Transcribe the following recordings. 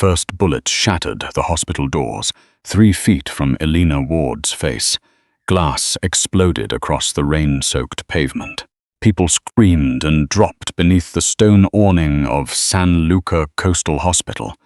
first bullet shattered the hospital doors, 3 feet from Elena Ward's face. Glass exploded across the rain-soaked pavement. People screamed and dropped beneath the stone awning of San Luca Coastal Hospital,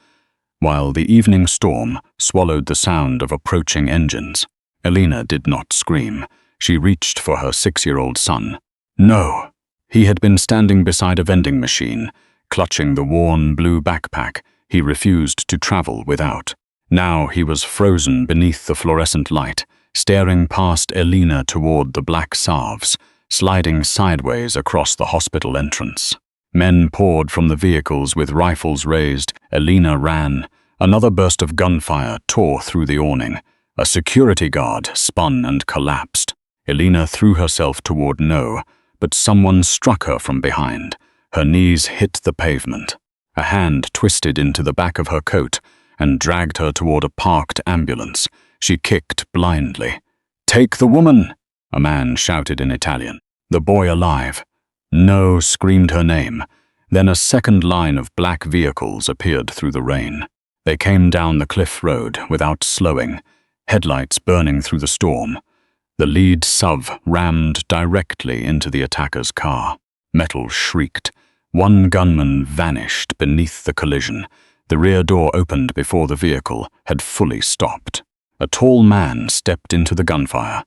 while the evening storm swallowed the sound of approaching engines. Elena did not scream. She reached for her 6-year-old son. No! He had been standing beside a vending machine, clutching the worn blue backpack he refused to travel without. Now he was frozen beneath the fluorescent light, staring past Elena toward the black salves, sliding sideways across the hospital entrance. Men poured from the vehicles with rifles raised. Elena ran. Another burst of gunfire tore through the awning. A security guard spun and collapsed. Elena threw herself toward No, but someone struck her from behind. Her knees hit the pavement. A hand twisted into the back of her coat and dragged her toward a parked ambulance. She kicked blindly. "Take the woman!" a man shouted in Italian. "The boy alive." No screamed her name. Then a second line of black vehicles appeared through the rain. They came down the cliff road without slowing, headlights burning through the storm. The lead SUV rammed directly into the attacker's car. Metal shrieked. One gunman vanished beneath the collision. The rear door opened before the vehicle had fully stopped. A tall man stepped into the gunfire.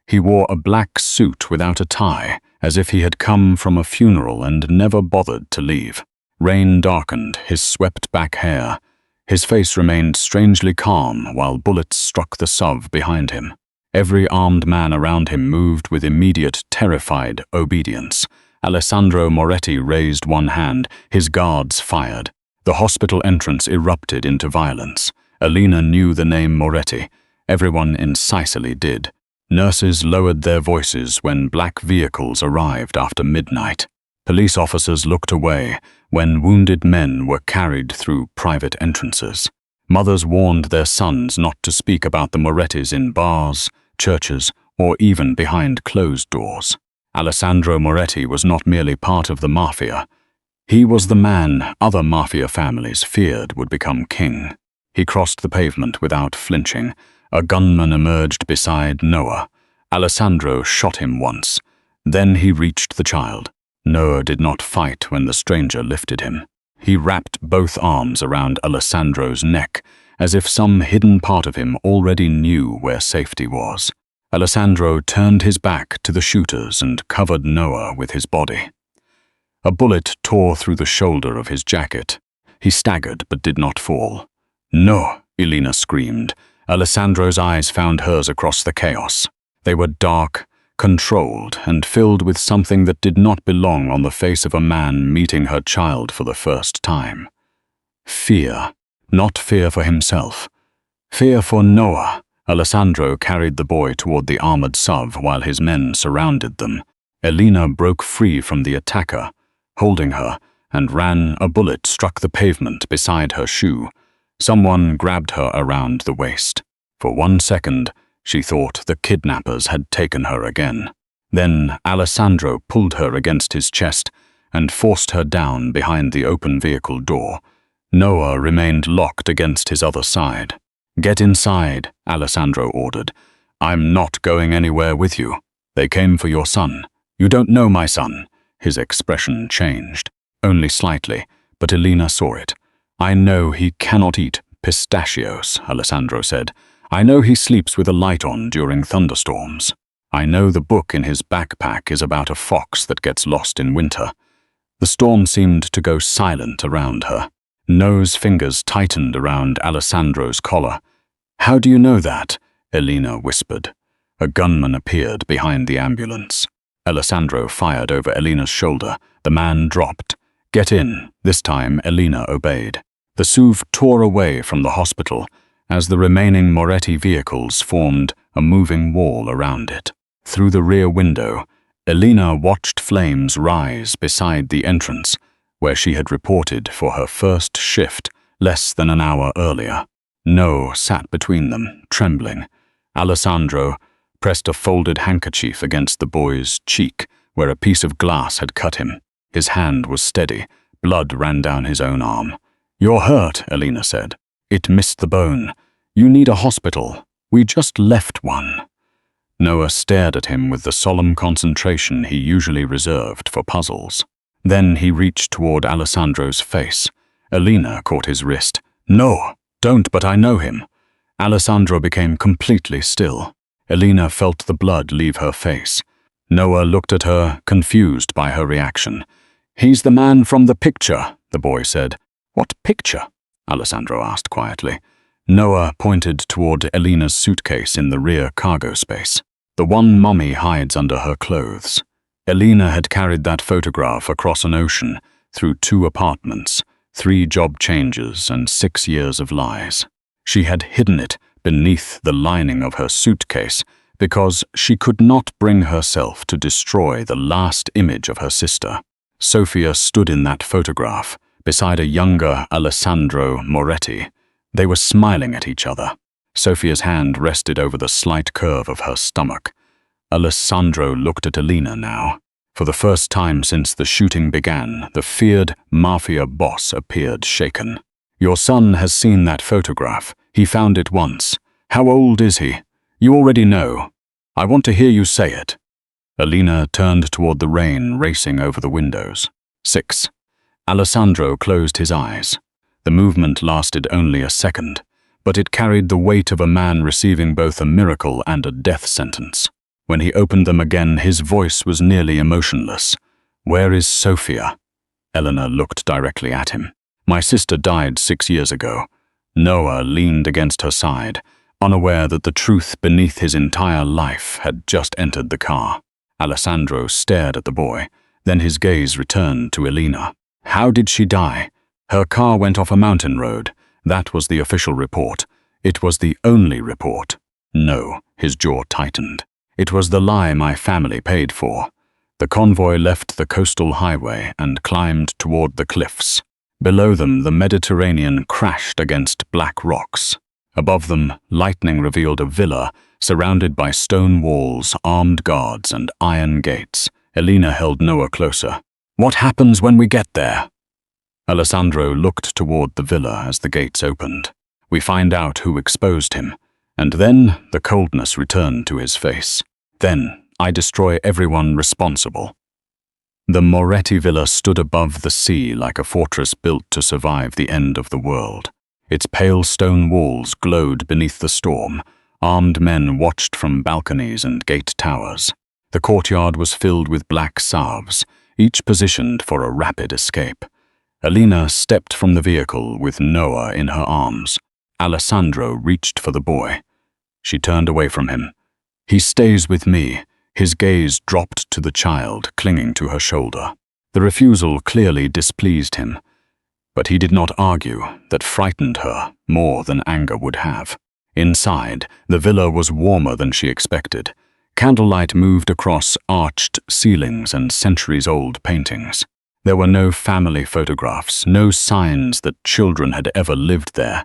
He wore a black suit without a tie, as if he had come from a funeral and never bothered to leave. Rain darkened his swept-back hair. His face remained strangely calm while bullets struck the SUV behind him. Every armed man around him moved with immediate, terrified obedience. Alessandro Moretti raised one hand. His guards fired. The hospital entrance erupted into violence. Elena knew the name Moretti. Everyone in Sicily did. Nurses lowered their voices when black vehicles arrived after midnight. Police officers looked away when wounded men were carried through private entrances. Mothers warned their sons not to speak about the Morettis in bars, churches, or even behind closed doors. Alessandro Moretti was not merely part of the mafia. He was the man other mafia families feared would become king. He crossed the pavement without flinching. A gunman emerged beside Noah. Alessandro shot him once. Then he reached the child. Noah did not fight when the stranger lifted him. He wrapped both arms around Alessandro's neck, as if some hidden part of him already knew where safety was. Alessandro turned his back to the shooters and covered Noah with his body. A bullet tore through the shoulder of his jacket. He staggered but did not fall. "No!" Elena screamed. Alessandro's eyes found hers across the chaos. They were dark, controlled, and filled with something that did not belong on the face of a man meeting her child for the first time. Fear. Not fear for himself. Fear for Noah. Alessandro carried the boy toward the armored SUV while his men surrounded them. Elena broke free from the attacker, holding her, and ran. A bullet struck the pavement beside her shoe. Someone grabbed her around the waist. For 1 second, she thought the kidnappers had taken her again. Then Alessandro pulled her against his chest and forced her down behind the open vehicle door. Noah remained locked against his other side. "Get inside," Alessandro ordered. "I'm not going anywhere with you. They came for your son. You don't know my son." His expression changed, only slightly, but Elena saw it. "I know he cannot eat pistachios," Alessandro said. "I know he sleeps with a light on during thunderstorms. I know the book in his backpack is about a fox that gets lost in winter." The storm seemed to go silent around her. No's fingers tightened around Alessandro's collar. "How do you know that?" Elena whispered. A gunman appeared behind the ambulance. Alessandro fired over Elena's shoulder. The man dropped. "Get in." This time, Elena obeyed. The SUV tore away from the hospital as the remaining Moretti vehicles formed a moving wall around it. Through the rear window, Elena watched flames rise beside the entrance, where she had reported for her first shift less than an hour earlier. No sat between them, trembling. Alessandro pressed a folded handkerchief against the boy's cheek, where a piece of glass had cut him. His hand was steady. Blood ran down his own arm. "You're hurt," Elena said. "It missed the bone. You need a hospital. We just left one." Noah stared at him with the solemn concentration he usually reserved for puzzles. Then he reached toward Alessandro's face. Elena caught his wrist. "No, don't, but I know him." Alessandro became completely still. Elena felt the blood leave her face. Noah looked at her, confused by her reaction. "He's the man from the picture," the boy said. "What picture?" Alessandro asked quietly. Noah pointed toward Elena's suitcase in the rear cargo space. "The one Mommy hides under her clothes." Elena had carried that photograph across an ocean, through 2 apartments, 3 job changes, and 6 years of lies. She had hidden it beneath the lining of her suitcase because she could not bring herself to destroy the last image of her sister. Sofia stood in that photograph, beside a younger Alessandro Moretti. They were smiling at each other. Sofia's hand rested over the slight curve of her stomach. Alessandro looked at Elena now. For the first time since the shooting began, the feared mafia boss appeared shaken. "Your son has seen that photograph. He found it once. How old is he? You already know. I want to hear you say it." Elena turned toward the rain racing over the windows. 6. Alessandro closed his eyes. The movement lasted only a second, but it carried the weight of a man receiving both a miracle and a death sentence. When he opened them again, his voice was nearly emotionless. "Where is Sofia?" Elena looked directly at him. "My sister died 6 years ago." Noah leaned against her side, unaware that the truth beneath his entire life had just entered the car. Alessandro stared at the boy, then his gaze returned to Elena. "How did she die?" "Her car went off a mountain road. That was the official report. It was the only report." "No," his jaw tightened. "It was the lie my family paid for." The convoy left the coastal highway and climbed toward the cliffs. Below them, the Mediterranean crashed against black rocks. Above them, lightning revealed a villa surrounded by stone walls, armed guards, and iron gates. Elena held Noah closer. "What happens when we get there?" Alessandro looked toward the villa as the gates opened. "We find out who exposed him, and then the coldness returned to his face. Then I destroy everyone responsible." The Moretti villa stood above the sea like a fortress built to survive the end of the world. Its pale stone walls glowed beneath the storm. Armed men watched from balconies and gate towers. The courtyard was filled with black salves, each positioned for a rapid escape. Elena stepped from the vehicle with Noah in her arms. Alessandro reached for the boy. She turned away from him. "He stays with me." His gaze dropped to the child clinging to her shoulder. The refusal clearly displeased him. But he did not argue. That frightened her more than anger would have. Inside, the villa was warmer than she expected. Candlelight moved across arched ceilings and centuries-old paintings. There were no family photographs, no signs that children had ever lived there.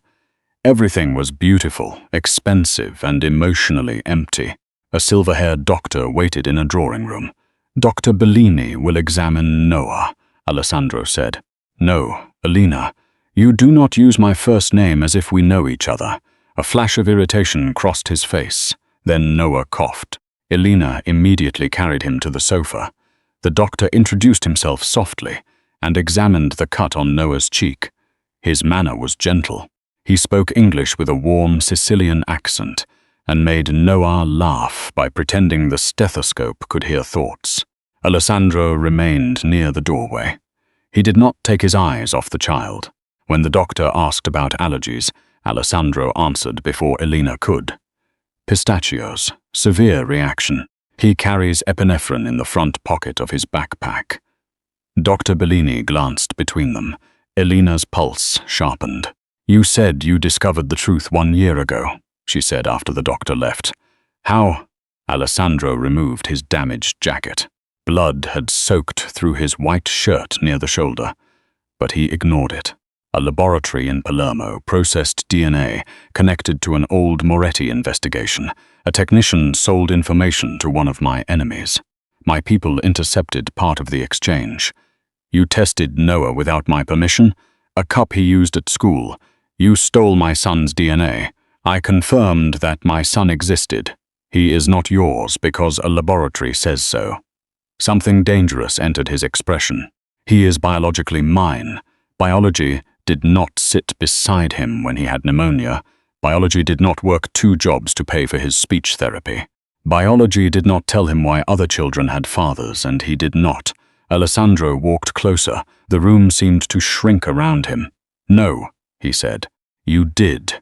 Everything was beautiful, expensive, and emotionally empty. A silver-haired doctor waited in a drawing room. "Dr. Bellini will examine Noah," Alessandro said. "No, Elena, you do not use my first name as if we know each other." A flash of irritation crossed his face. Then Noah coughed. Elena immediately carried him to the sofa. The doctor introduced himself softly and examined the cut on Noah's cheek. His manner was gentle. He spoke English with a warm Sicilian accent and made Noah laugh by pretending the stethoscope could hear thoughts. Alessandro remained near the doorway. He did not take his eyes off the child. When the doctor asked about allergies, Alessandro answered before Elena could. "Pistachios, severe reaction. He carries epinephrine in the front pocket of his backpack." Dr. Bellini glanced between them. Elena's pulse sharpened. "You said you discovered the truth 1 year ago," she said after the doctor left. "How?" Alessandro removed his damaged jacket. Blood had soaked through his white shirt near the shoulder, but he ignored it. A laboratory in Palermo processed DNA connected to an old Moretti investigation. A technician sold information to one of my enemies. My people intercepted part of the exchange. "You tested Noah without my permission?" A cup he used at school. You stole my son's DNA. I confirmed that my son existed. He is not yours because a laboratory says so. Something dangerous entered his expression. He is biologically mine. Biology did not sit beside him when he had pneumonia. Biology did not work 2 jobs to pay for his speech therapy. Biology did not tell him why other children had fathers, and he did not. Alessandro walked closer. The room seemed to shrink around him. No, he said. You did.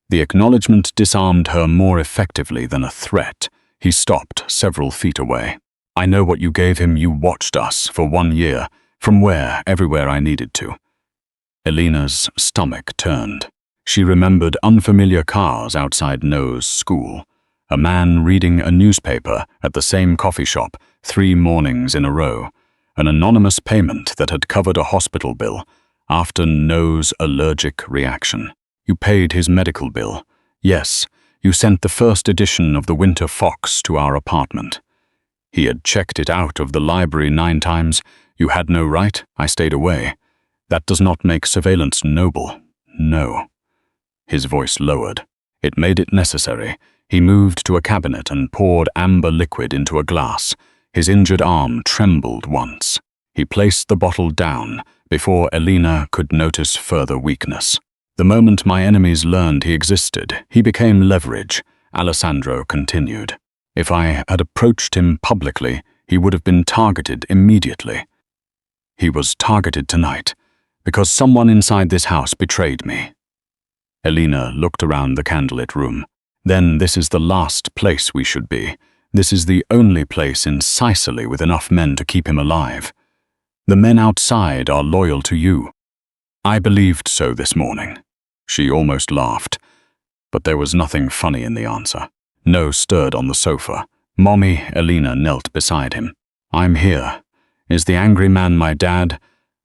The acknowledgement disarmed her more effectively than a threat. He stopped several feet away. I know what you gave him. You watched us for 1 year. From where? Everywhere I needed to. Elena's stomach turned. She remembered unfamiliar cars outside Noah's school. A man reading a newspaper at the same coffee shop 3 mornings in a row. An anonymous payment that had covered a hospital bill after Noah's allergic reaction. You paid his medical bill. Yes, you sent the first edition of the Winter Fox to our apartment. He had checked it out of the library 9 times. You had no right. I stayed away. That does not make surveillance noble. No. His voice lowered. It made it necessary. He moved to a cabinet and poured amber liquid into a glass. His injured arm trembled once. He placed the bottle down before Elena could notice further weakness. The moment my enemies learned he existed, he became leverage, Alessandro continued. If I had approached him publicly, he would have been targeted immediately. He was targeted tonight because someone inside this house betrayed me. Elena looked around the candlelit room. Then this is the last place we should be. This is the only place in Sicily with enough men to keep him alive. The men outside are loyal to you. I believed so this morning. She almost laughed, but there was nothing funny in the answer. No stirred on the sofa. Mommy, Elena knelt beside him. I'm here. Is the angry man my dad?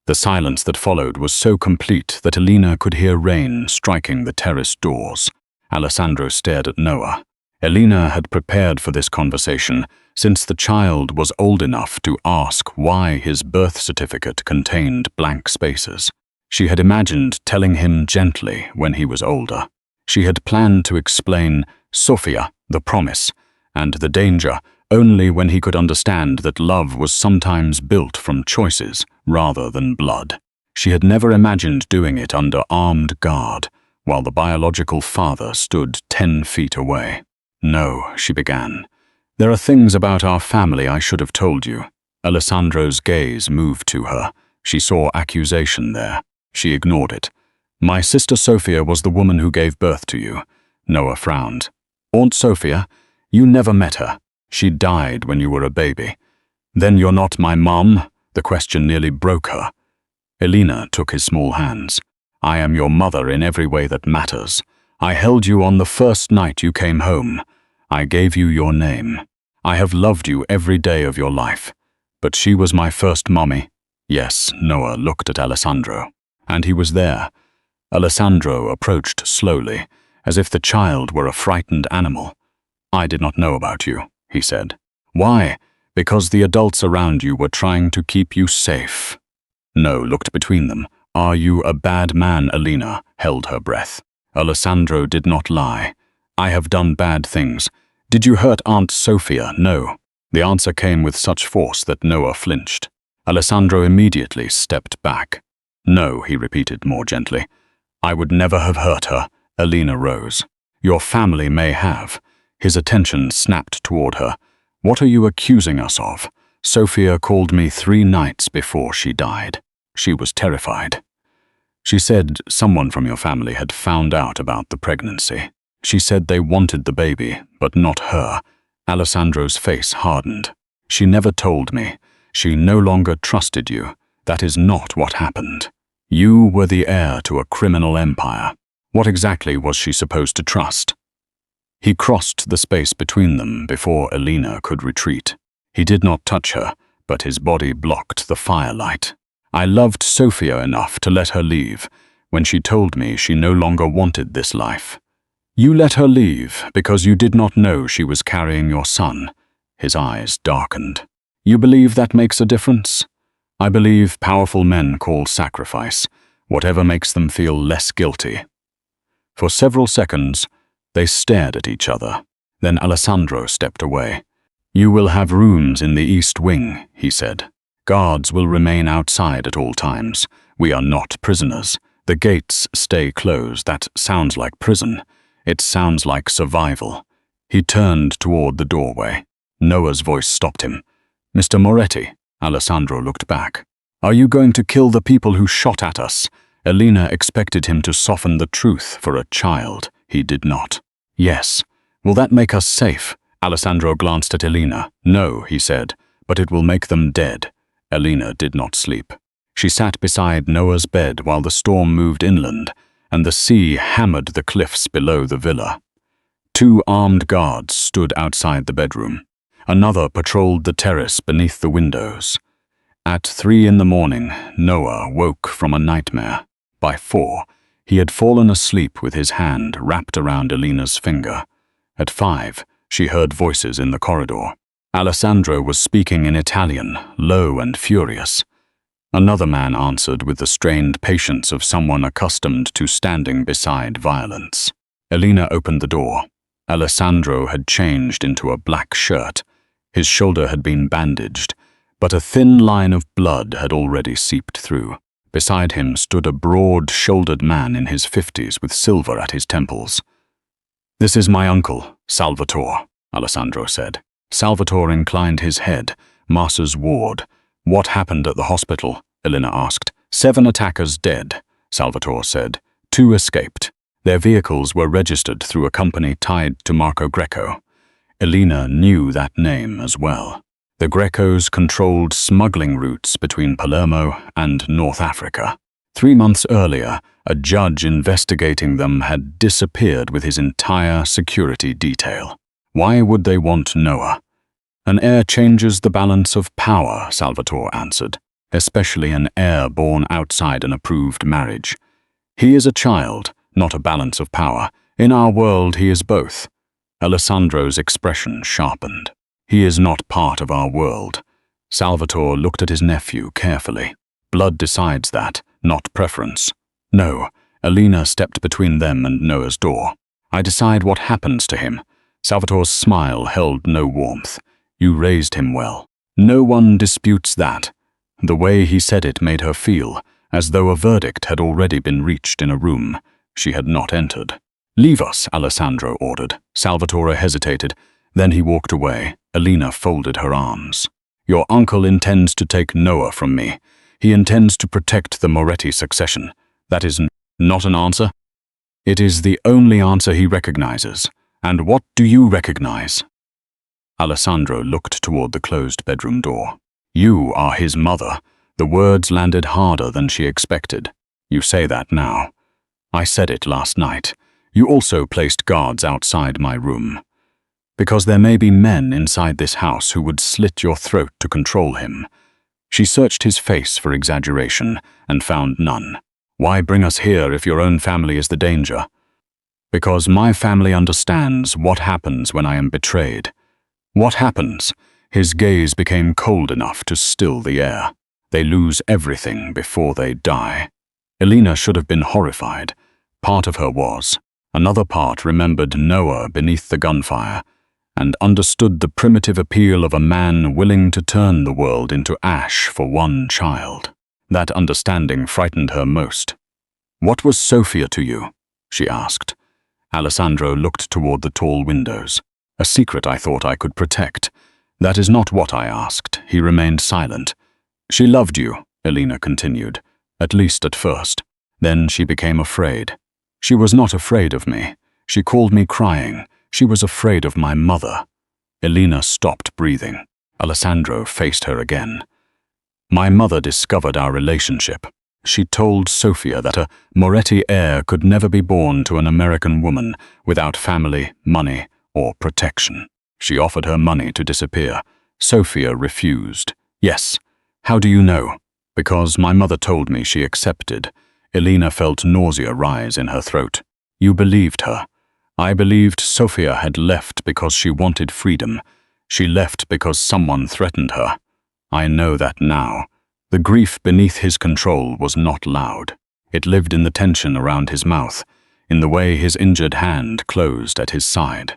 The silence that followed was so complete that Elena could hear rain striking the terrace doors. Alessandro stared at Noah. Elena had prepared for this conversation since the child was old enough to ask why his birth certificate contained blank spaces. She had imagined telling him gently when he was older. She had planned to explain Sophia, the promise, and the danger only when he could understand that love was sometimes built from choices rather than blood. She had never imagined doing it under armed guard, while the biological father stood 10 feet away. No, she began. There are things about our family I should have told you. Alessandro's gaze moved to her. She saw accusation there. She ignored it. My sister Sophia was the woman who gave birth to you. Noah frowned. Aunt Sophia? You never met her. She died when you were a baby. Then you're not my mom? The question nearly broke her. Elena took his small hands. I am your mother in every way that matters. I held you on the first night you came home. I gave you your name. I have loved you every day of your life. But she was my first mommy. Yes, Noah looked at Alessandro. And he was there. Alessandro approached slowly, as if the child were a frightened animal. I did not know about you, he said. Why? Because the adults around you were trying to keep you safe. No looked between them. Are you a bad man, Elena? Held her breath. Alessandro did not lie. I have done bad things. Did you hurt Aunt Sophia? No. The answer came with such force that Noah flinched. Alessandro immediately stepped back. No, he repeated more gently. I would never have hurt her. Elena rose. Your family may have. His attention snapped toward her. What are you accusing us of? Sophia called me 3 nights before she died. She was terrified. She said someone from your family had found out about the pregnancy. She said they wanted the baby, but not her. Alessandro's face hardened. She never told me. She no longer trusted you. That is not what happened. You were the heir to a criminal empire. What exactly was she supposed to trust? He crossed the space between them before Elena could retreat. He did not touch her, but his body blocked the firelight. I loved Sophia enough to let her leave when she told me she no longer wanted this life. You let her leave because you did not know she was carrying your son. His eyes darkened. You believe that makes a difference? I believe powerful men call sacrifice. Whatever makes them feel less guilty. For several seconds, they stared at each other. Then Alessandro stepped away. "You will have rooms in the East Wing," he said. "Guards will remain outside at all times. We are not prisoners. The gates stay closed. That sounds like prison. It sounds like survival." He turned toward the doorway. Noah's voice stopped him. "Mr. Moretti," Alessandro looked back. "Are you going to kill the people who shot at us?" Elena expected him to soften the truth for a child. He did not. "Yes. Will that make us safe?" Alessandro glanced at Elena. "No," he said, "but it will make them dead." Elena did not sleep. She sat beside Noah's bed while the storm moved inland, and the sea hammered the cliffs below the villa. 2 armed guards stood outside the bedroom. Another patrolled the terrace beneath the windows. At 3 in the morning, Noah woke from a nightmare. By 4, he had fallen asleep with his hand wrapped around Elena's finger. At 5, she heard voices in the corridor. Alessandro was speaking in Italian, low and furious. Another man answered with the strained patience of someone accustomed to standing beside violence. Elena opened the door. Alessandro had changed into a black shirt. His shoulder had been bandaged, but a thin line of blood had already seeped through. Beside him stood a broad-shouldered man in his 50s with silver at his temples. "This is my uncle, Salvatore," Alessandro said. Salvatore inclined his head. "Masters Ward. What happened at the hospital?" Elena asked. 7 attackers dead," Salvatore said. 2 escaped. Their vehicles were registered through a company tied to Marco Greco. Elena knew that name as well. The Grecos controlled smuggling routes between Palermo and North Africa. 3 months earlier, a judge investigating them had disappeared with his entire security detail. Why would they want Noah? "An heir changes the balance of power," Salvatore answered, "especially an heir born outside an approved marriage. He is a child, not a balance of power. In our world, he is both." Alessandro's expression sharpened. "He is not part of our world." Salvatore looked at his nephew carefully. "Blood decides that, not preference." "No." Elena stepped between them and Noah's door. "I decide what happens to him." Salvatore's smile held no warmth. "You raised him well." "No one disputes that." The way he said it made her feel as though a verdict had already been reached in a room she had not entered. "Leave us," Alessandro ordered. Salvatore hesitated. Then he walked away. Elena folded her arms. "Your uncle intends to take Noah from me. He intends to protect the Moretti succession. That is not an answer?" "It is the only answer he recognizes. And what do you recognize?" Alessandro looked toward the closed bedroom door. "You are his mother." The words landed harder than she expected. "You say that now." "I said it last night. You also placed guards outside my room. Because there may be men inside this house who would slit your throat to control him." She searched his face for exaggeration and found none. "Why bring us here if your own family is the danger?" "Because my family understands what happens when I am betrayed." "What happens?" His gaze became cold enough to still the air. "They lose everything before they die." Elena should have been horrified. Part of her was. Another part remembered Noah beneath the gunfire and understood the primitive appeal of a man willing to turn the world into ash for one child. That understanding frightened her most. "What was Sofia to you?" she asked. Alessandro looked toward the tall windows. "A secret I thought I could protect." "That is not what I asked." He remained silent. "She loved you," Elena continued, "at least at first. Then she became afraid. She was not afraid of me. She called me crying. She was afraid of my mother." Elena stopped breathing. Alessandro faced her again. "My mother discovered our relationship. She told Sofia that a Moretti heir could never be born to an American woman without family, money, or protection. She offered her money to disappear. Sofia refused." "Yes. How do you know?" "Because my mother told me she accepted." Elena felt nausea rise in her throat. "You believed her." "I believed Sofia had left because she wanted freedom. She left because someone threatened her. I know that now." The grief beneath his control was not loud. It lived in the tension around his mouth, in the way his injured hand closed at his side.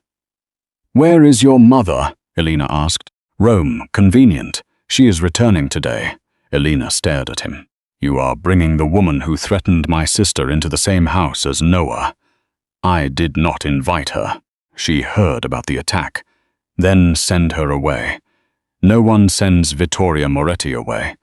"Where is your mother?" Elena asked. "Rome, convenient. She is returning today." Elena stared at him. "You are bringing the woman who threatened my sister into the same house as Noah." "I did not invite her. She heard about the attack. Then send her away. No one sends Vittoria Moretti away.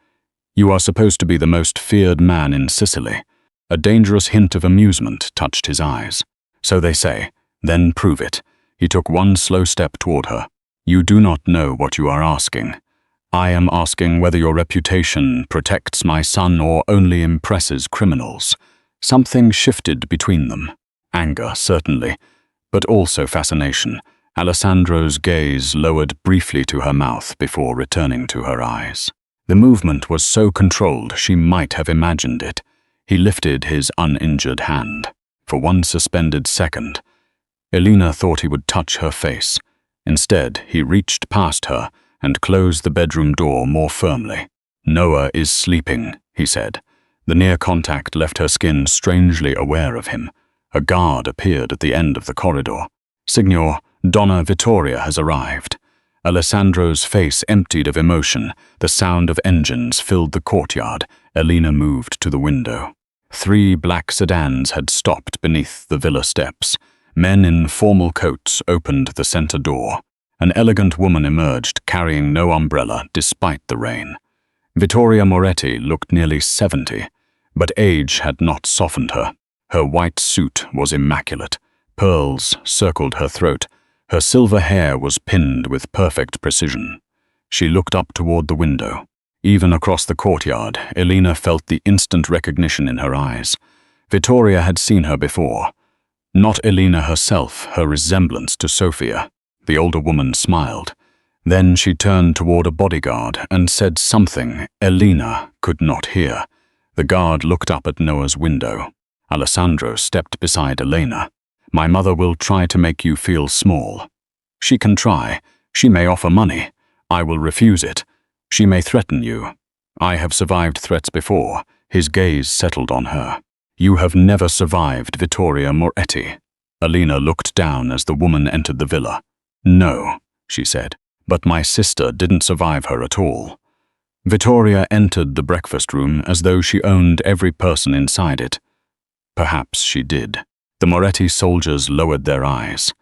You are supposed to be the most feared man in Sicily." A dangerous hint of amusement touched his eyes. "So they say. Then prove it." He took one slow step toward her. "You do not know what you are asking. I am asking whether your reputation protects my son or only impresses criminals." Something shifted between them. Anger, certainly, but also fascination. Alessandro's gaze lowered briefly to her mouth before returning to her eyes. The movement was so controlled she might have imagined it. He lifted his uninjured hand. For one suspended second, Elena thought he would touch her face. Instead, he reached past her and closed the bedroom door more firmly. "Noah is sleeping," he said. The near contact left her skin strangely aware of him. A guard appeared at the end of the corridor. "Signor, Donna Vittoria has arrived." Alessandro's face emptied of emotion. The sound of engines filled the courtyard. Elena moved to the window. 3 black sedans had stopped beneath the villa steps. Men in formal coats opened the center door. An elegant woman emerged, carrying no umbrella despite the rain. Vittoria Moretti looked nearly 70, but age had not softened her. Her white suit was immaculate. Pearls circled her throat. Her silver hair was pinned with perfect precision. She looked up toward the window. Even across the courtyard, Elena felt the instant recognition in her eyes. Vittoria had seen her before. Not Elena herself, her resemblance to Sophia. The older woman smiled. Then she turned toward a bodyguard and said something Elena could not hear. The guard looked up at Noah's window. Alessandro stepped beside Elena. "My mother will try to make you feel small. She can try. She may offer money. I will refuse it. She may threaten you. I have survived threats before." His gaze settled on her. "You have never survived Vittoria Moretti." Elena looked down as the woman entered the villa. "No," she said, "but my sister didn't survive her at all." Vittoria entered the breakfast room as though she owned every person inside it. Perhaps she did. The Moretti soldiers lowered their eyes.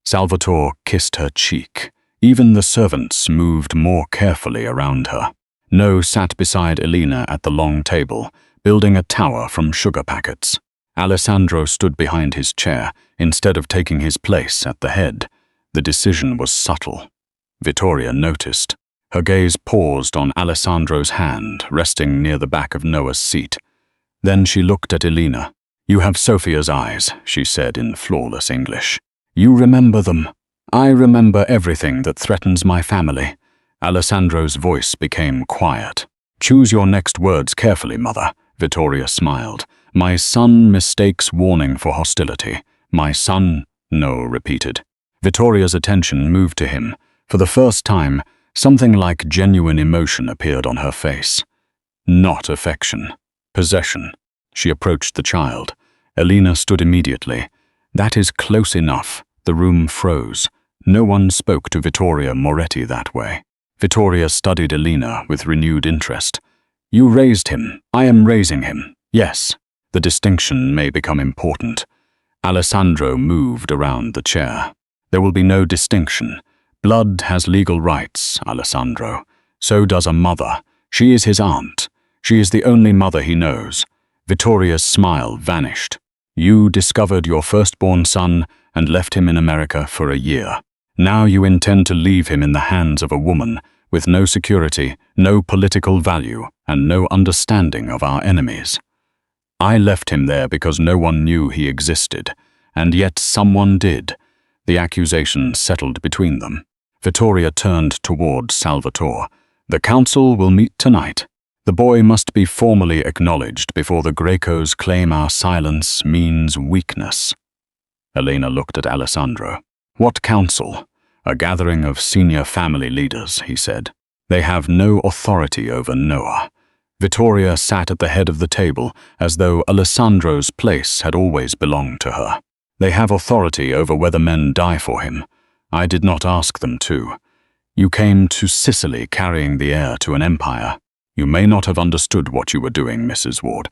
Salvatore kissed her cheek. Even the servants moved more carefully around her. No sat beside Elena at the long table, building a tower from sugar packets. Alessandro stood behind his chair, instead of taking his place at the head. The decision was subtle. Vittoria noticed. Her gaze paused on Alessandro's hand, resting near the back of Noah's seat. Then she looked at Elena. "You have Sophia's eyes," she said in flawless English. "You remember them. I remember everything that threatens my family." Alessandro's voice became quiet. "Choose your next words carefully, mother," Vittoria smiled. "My son mistakes warning for hostility." "My son," Noah repeated. Vittoria's attention moved to him. For the first time, something like genuine emotion appeared on her face. Not affection. Possession. She approached the child. Elena stood immediately. "That is close enough." The room froze. No one spoke to Vittoria Moretti that way. Vittoria studied Elena with renewed interest. "You raised him. I am raising him. Yes. The distinction may become important." Alessandro moved around the chair. "There will be no distinction. Blood has legal rights, Alessandro. So does a mother. She is his aunt. She is the only mother he knows." Vittoria's smile vanished. "You discovered your firstborn son and left him in America for a year. Now you intend to leave him in the hands of a woman with no security, no political value, and no understanding of our enemies. I left him there because no one knew he existed, and yet someone did." The accusation settled between them. Vittoria turned toward Salvatore. "The council will meet tonight. The boy must be formally acknowledged before the Grecos claim our silence means weakness." Elena looked at Alessandro. "What council?" "A gathering of senior family leaders," he said. "They have no authority over Noah." Vittoria sat at the head of the table as though Alessandro's place had always belonged to her. They have authority over whether men die for him. I did not ask them to. You came to Sicily carrying the heir to an empire. You may not have understood what you were doing, Mrs. Ward,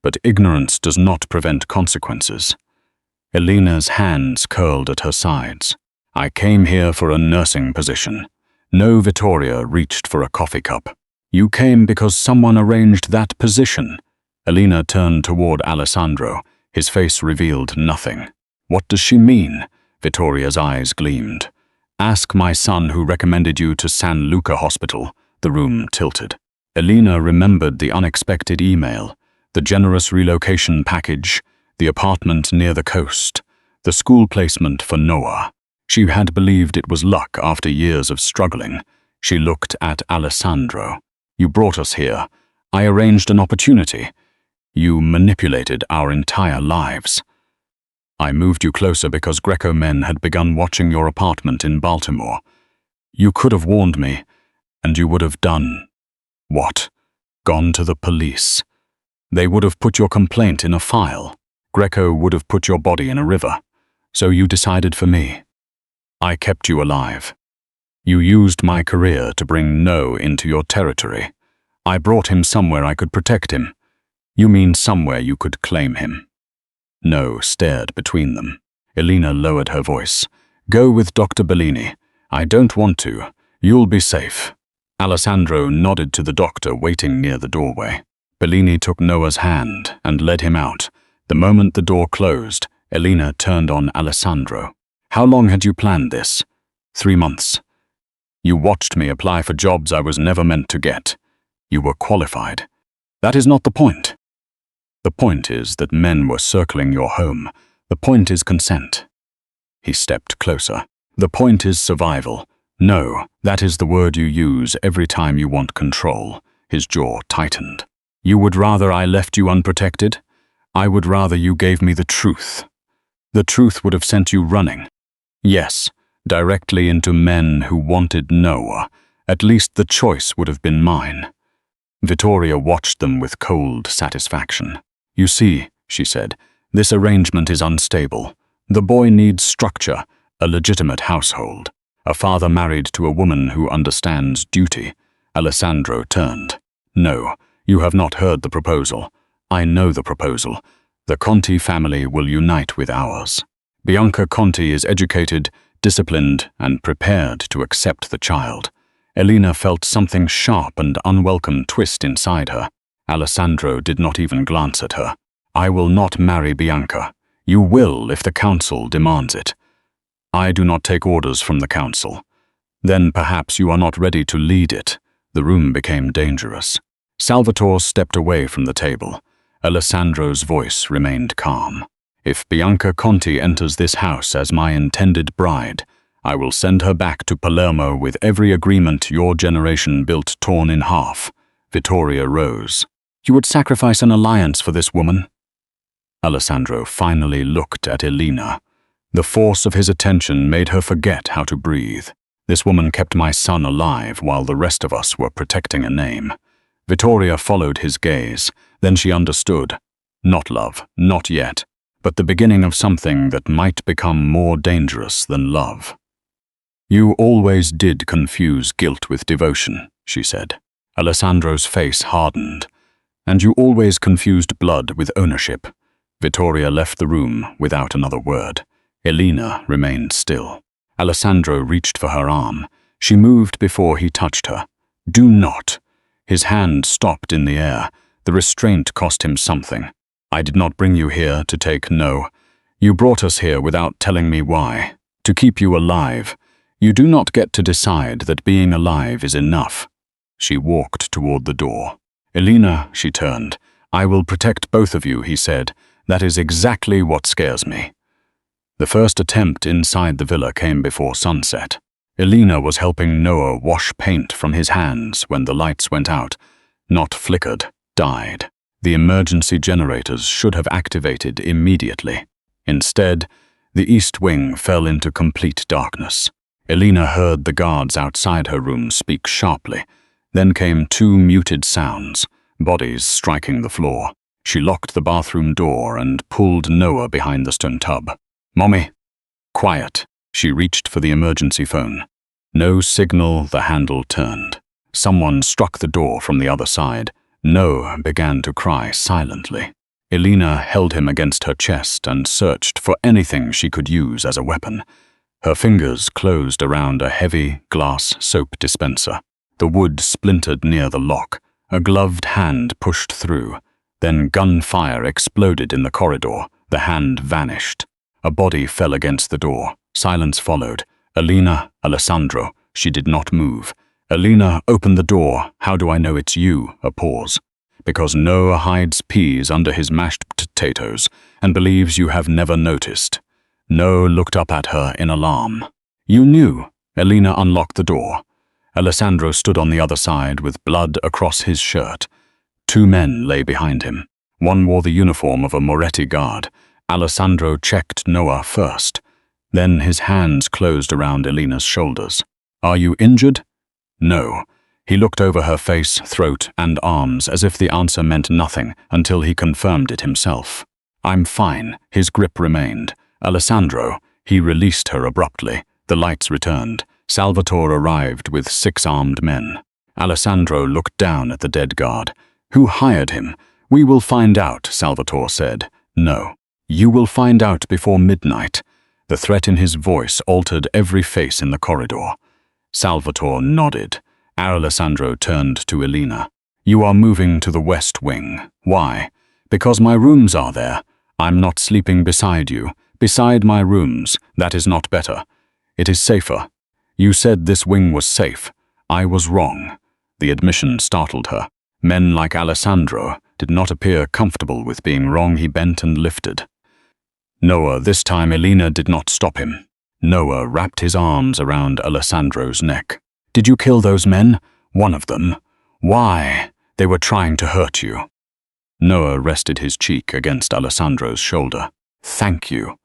but ignorance does not prevent consequences. Elena's hands curled at her sides. I came here for a nursing position. No, Vittoria reached for a coffee cup. You came because someone arranged that position. Elena turned toward Alessandro. His face revealed nothing. What does she mean? Vittoria's eyes gleamed. Ask my son who recommended you to San Luca Hospital. The room tilted. Elena remembered the unexpected email, the generous relocation package, the apartment near the coast, the school placement for Noah. She had believed it was luck after years of struggling. She looked at Alessandro. You brought us here. I arranged an opportunity. You manipulated our entire lives. I moved you closer because Greco men had begun watching your apartment in Baltimore. You could have warned me, and you would have done what? Gone to the police. They would have put your complaint in a file. Greco would have put your body in a river. So you decided for me. I kept you alive. You used my career to bring No into your territory. I brought him somewhere I could protect him. You mean somewhere you could claim him. No stared between them. Elena lowered her voice. Go with Dr. Bellini. I don't want to. You'll be safe. Alessandro nodded to the doctor waiting near the doorway. Bellini took Noah's hand and led him out. The moment the door closed, Elena turned on Alessandro. How long had you planned this? 3 months. You watched me apply for jobs I was never meant to get. You were qualified. That is not the point. The point is that men were circling your home. The point is consent. He stepped closer. The point is survival. No, that is the word you use every time you want control. His jaw tightened. You would rather I left you unprotected? I would rather you gave me the truth. The truth would have sent you running. Yes, directly into men who wanted Noah. At least the choice would have been mine. Vittoria watched them with cold satisfaction. You see, she said, this arrangement is unstable. The boy needs structure, a legitimate household. A father married to a woman who understands duty. Alessandro turned. No, you have not heard the proposal. I know the proposal. The Conti family will unite with ours. Bianca Conti is educated, disciplined, and prepared to accept the child. Elena felt something sharp and unwelcome twist inside her. Alessandro did not even glance at her. I will not marry Bianca. You will if the council demands it. I do not take orders from the council. Then perhaps you are not ready to lead it. The room became dangerous. Salvatore stepped away from the table. Alessandro's voice remained calm. If Bianca Conti enters this house as my intended bride, I will send her back to Palermo with every agreement your generation built torn in half. Vittoria rose. You would sacrifice an alliance for this woman? Alessandro finally looked at Elena. The force of his attention made her forget how to breathe. This woman kept my son alive while the rest of us were protecting a name. Vittoria followed his gaze. Then she understood. Not love, not yet, but the beginning of something that might become more dangerous than love. You always did confuse guilt with devotion, she said. Alessandro's face hardened. And you always confused blood with ownership. Vittoria left the room without another word. Elena remained still. Alessandro reached for her arm. She moved before he touched her. Do not. His hand stopped in the air. The restraint cost him something. I did not bring you here to take no. You brought us here without telling me why. To keep you alive. You do not get to decide that being alive is enough. She walked toward the door. Elena, she turned. I will protect both of you, he said. That is exactly what scares me. The first attempt inside the villa came before sunset. Elena was helping Noah wash paint from his hands when the lights went out. Not flickered, died. The emergency generators should have activated immediately. Instead, the east wing fell into complete darkness. Elena heard the guards outside her room speak sharply. Then came two muted sounds. bodies striking the floor. She locked the bathroom door and pulled Noah behind the stone tub. "Mommy." "Quiet." She reached for the emergency phone. No signal, the handle turned. Someone struck the door from the other side. Noah began to cry silently. Elena held him against her chest and searched for anything she could use as a weapon. Her fingers closed around a heavy glass soap dispenser. The wood splintered near the lock. A gloved hand pushed through. Then gunfire exploded in the corridor. The hand vanished. A body fell against the door. Silence followed. "Elena, Alessandro." She did not move. "Elena, open the door. How do I know it's you?" A pause. "Because Noah hides peas under his mashed potatoes and believes you have never noticed." Noah looked up at her in alarm. "You knew." Elena unlocked the door. Alessandro stood on the other side with blood across his shirt. Two men lay behind him. One wore the uniform of a Moretti guard. Alessandro checked Noah first. Then his hands closed around Elena's shoulders. "Are you injured?" "No." He looked over her face, throat, and arms as if the answer meant nothing until he confirmed it himself. "I'm fine." His grip remained. "Alessandro." He released her abruptly. The lights returned. Salvatore arrived with 6 armed men. Alessandro looked down at the dead guard. "Who hired him?" "We will find out," Salvatore said. "No. You will find out before midnight." The threat in his voice altered every face in the corridor. Salvatore nodded. Alessandro turned to Elena. "You are moving to the West Wing. Why?" "Because my rooms are there. I'm not sleeping beside you. Beside my rooms. That is not better. It is safer. You said this wing was safe. I was wrong." The admission startled her. Men like Alessandro did not appear comfortable with being wrong. He bent and lifted. Noah, this time Elena did not stop him. Noah wrapped his arms around Alessandro's neck. "Did you kill those men?" "One of them." "Why?" "They were trying to hurt you." Noah rested his cheek against Alessandro's shoulder. "Thank you."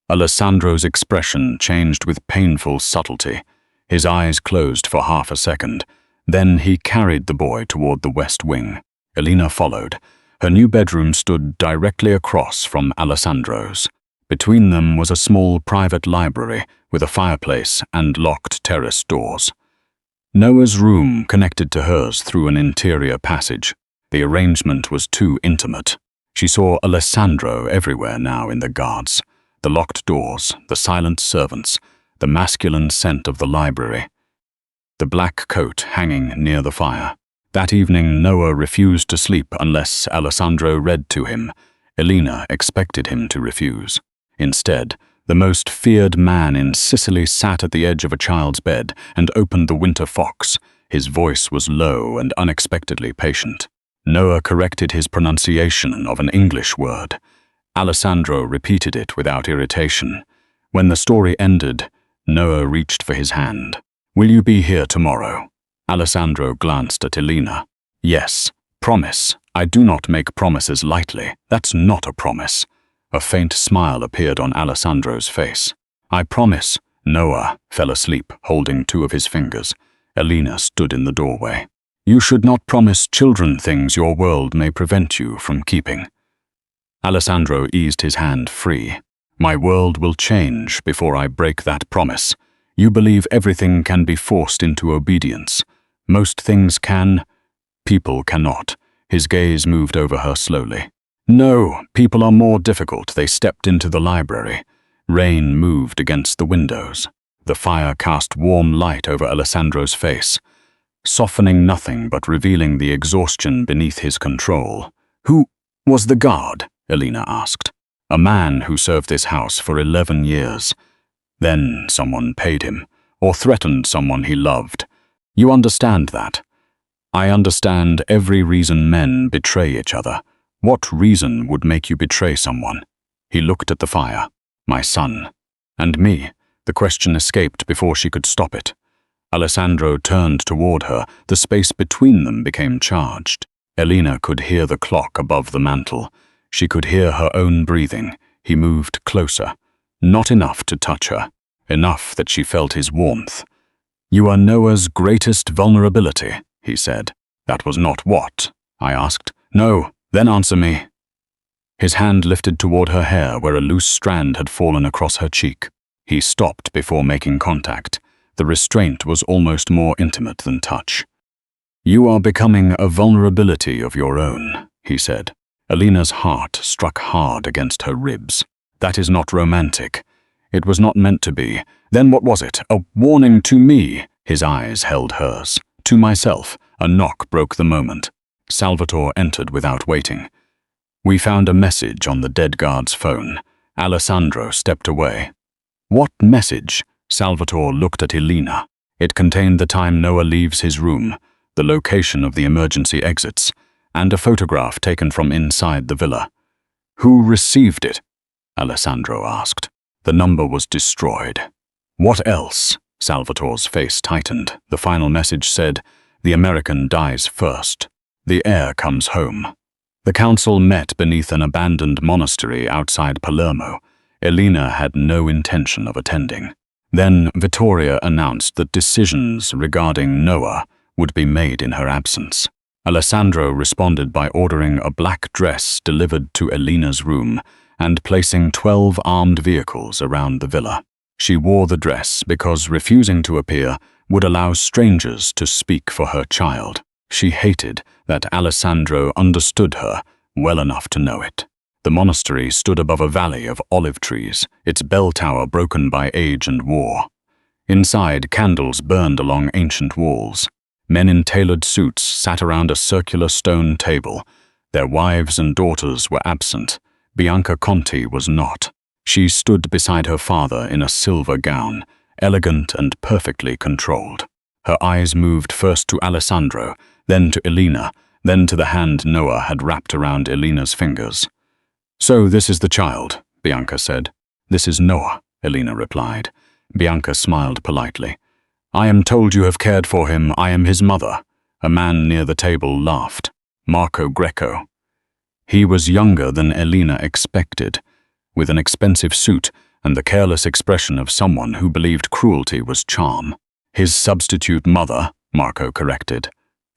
Alessandro's expression changed with painful subtlety. His eyes closed for half a second. Then he carried the boy toward the West Wing. Elena followed. Her new bedroom stood directly across from Alessandro's. Between them was a small private library with a fireplace and locked terrace doors. Noah's room connected to hers through an interior passage. The arrangement was too intimate. She saw Alessandro everywhere now in the guards. The locked doors, the silent servants, the masculine scent of the library. The black coat hanging near the fire. That evening, Noah refused to sleep unless Alessandro read to him. Elena expected him to refuse. Instead, the most feared man in Sicily sat at the edge of a child's bed and opened the Winter Fox. His voice was low and unexpectedly patient. Noah corrected his pronunciation of an English word. Alessandro repeated it without irritation. When the story ended, Noah reached for his hand. "Will you be here tomorrow?" Alessandro glanced at Elena. "Yes. Promise. I do not make promises lightly. That's not a promise." A faint smile appeared on Alessandro's face. "I promise." Noah fell asleep, holding 2 of his fingers. Elena stood in the doorway. "You should not promise children things your world may prevent you from keeping." Alessandro eased his hand free. "My world will change before I break that promise. You believe everything can be forced into obedience. Most things can. People cannot." His gaze moved over her slowly. "No, people are more difficult." They stepped into the library. Rain moved against the windows. The fire cast warm light over Alessandro's face, softening nothing but revealing the exhaustion beneath his control. "Who was the guard?" Elena asked. "A man who served this house for 11 years. Then someone paid him, or threatened someone he loved. You understand that?" "I understand every reason men betray each other. What reason would make you betray someone?" He looked at the fire. "My son. And me." The question escaped before she could stop it. Alessandro turned toward her. The space between them became charged. Elena could hear the clock above the mantel. She could hear her own breathing. He moved closer. Not enough to touch her. Enough that she felt his warmth. "You are Noah's greatest vulnerability," he said. "That was not what?" I asked. No, then answer me. His hand lifted toward her hair where a loose strand had fallen across her cheek. He stopped before making contact. The restraint was almost more intimate than touch. You are becoming a vulnerability of your own, he said. Elena's heart struck hard against her ribs. That is not romantic. It was not meant to be. Then what was it? A warning to me? His eyes held hers. To myself. A knock broke the moment. Salvatore entered without waiting. We found a message on the dead guard's phone. Alessandro stepped away. What message? Salvatore looked at Elena. It contained the time Noah leaves his room, the location of the emergency exits, and a photograph taken from inside the villa. Who received it? Alessandro asked. The number was destroyed. What else? Salvatore's face tightened. The final message said, "The American dies first. The heir comes home." The council met beneath an abandoned monastery outside Palermo. Elena had no intention of attending. Then Vittoria announced that decisions regarding Noah would be made in her absence. Alessandro responded by ordering a black dress delivered to Elena's room and placing 12 armed vehicles around the villa. She wore the dress because refusing to appear would allow strangers to speak for her child. She hated that Alessandro understood her well enough to know it. The monastery stood above a valley of olive trees, its bell tower broken by age and war. Inside, candles burned along ancient walls. Men in tailored suits sat around a circular stone table. Their wives and daughters were absent. Bianca Conti was not. She stood beside her father in a silver gown, elegant and perfectly controlled. Her eyes moved first to Alessandro, then to Elena, then to the hand Noah had wrapped around Elena's fingers. "So this is the child," Bianca said. "This is Noah," Elena replied. Bianca smiled politely. "I am told you have cared for him. I am his mother." A man near the table laughed. Marco Greco. He was younger than Elena expected, with an expensive suit and the careless expression of someone who believed cruelty was charm. "His substitute mother," Marco corrected.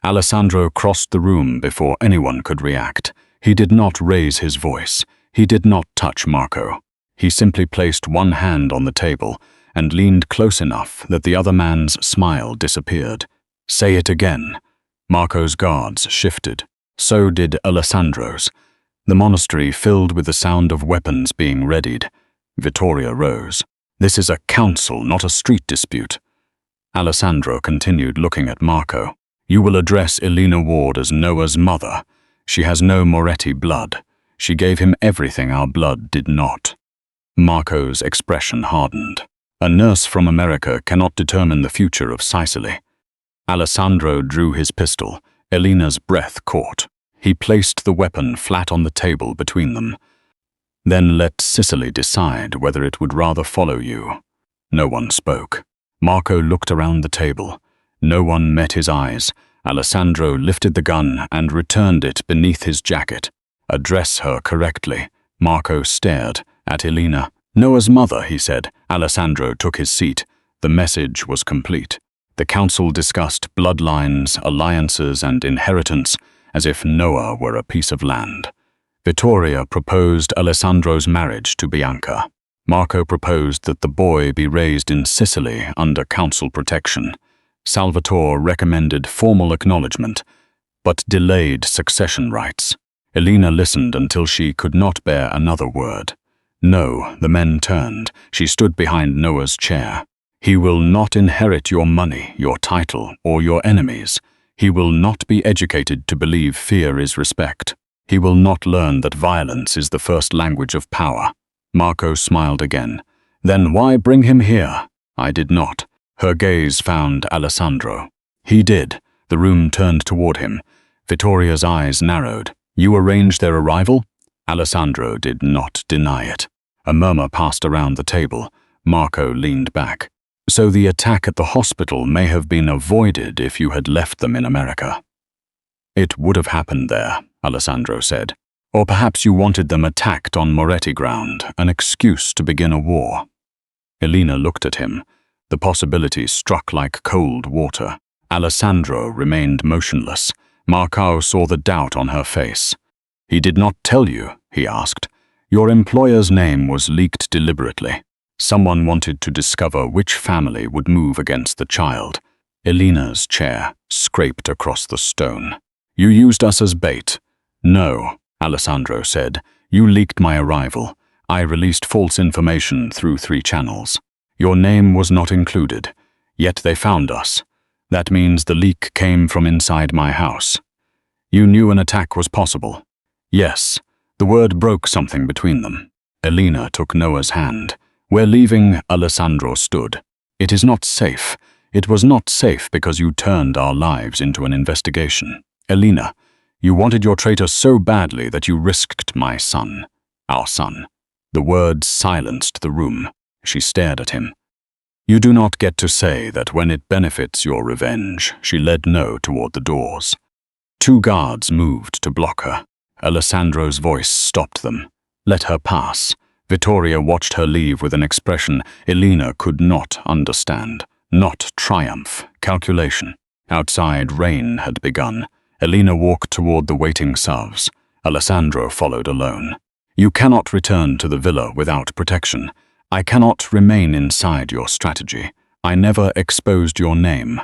Alessandro crossed the room before anyone could react. He did not raise his voice. He did not touch Marco. He simply placed one hand on the table and leaned close enough that the other man's smile disappeared. "Say it again." Marco's guards shifted. So did Alessandro's. The monastery filled with the sound of weapons being readied. Vittoria rose. "This is a council, not a street dispute." Alessandro continued looking at Marco. "You will address Elena Ward as Noah's mother. She has no Moretti blood. She gave him everything our blood did not." Marco's expression hardened. A nurse from America cannot determine the future of Sicily. Alessandro drew his pistol. Elena's breath caught. He placed the weapon flat on the table between them. "Then let Sicily decide whether it would rather follow you." No one spoke. Marco looked around the table. No one met his eyes. Alessandro lifted the gun and returned it beneath his jacket. "Address her correctly." Marco stared at Elena. "Noah's mother," he said. Alessandro took his seat. The message was complete. The council discussed bloodlines, alliances, and inheritance as if Noah were a piece of land. Vittoria proposed Alessandro's marriage to Bianca. Marco proposed that the boy be raised in Sicily under council protection. Salvatore recommended formal acknowledgement, but delayed succession rights. Elena listened until she could not bear another word. "No," the men turned. She stood behind Noah's chair. "He will not inherit your money, your title, or your enemies. He will not be educated to believe fear is respect. He will not learn that violence is the first language of power." Marco smiled again. "Then why bring him here?" "I did not." Her gaze found Alessandro. "He did." The room turned toward him. Vittoria's eyes narrowed. "You arranged their arrival?" Alessandro did not deny it. A murmur passed around the table. Marco leaned back. "So the attack at the hospital may have been avoided if you had left them in America." "It would have happened there," Alessandro said. "Or perhaps you wanted them attacked on Moretti ground, an excuse to begin a war." Elena looked at him. The possibility struck like cold water. Alessandro remained motionless. Markau saw the doubt on her face. "He did not tell you?" he asked. "Your employer's name was leaked deliberately. Someone wanted to discover which family would move against the child." Elena's chair scraped across the stone. "You used us as bait." "No," Alessandro said. "You leaked my arrival. I released false information through 3 channels. Your name was not included. Yet they found us. That means the leak came from inside my house. You knew an attack was possible." "Yes." The word broke something between them. Elena took Noah's hand. "We're leaving," Alessandro stood. "It is not safe. It was not safe because you turned our lives into an investigation. Elena, you wanted your traitor so badly that you risked my son. Our son." The words silenced the room. She stared at him. "You do not get to say that when it benefits your revenge." She led Noah toward the doors. 2 guards moved to block her. Alessandro's voice stopped them. "Let her pass." Vittoria watched her leave with an expression Elena could not understand. Not triumph, calculation. Outside, rain had begun. Elena walked toward the waiting Savs. Alessandro followed alone. "You cannot return to the villa without protection. I cannot remain inside your strategy. I never exposed your name.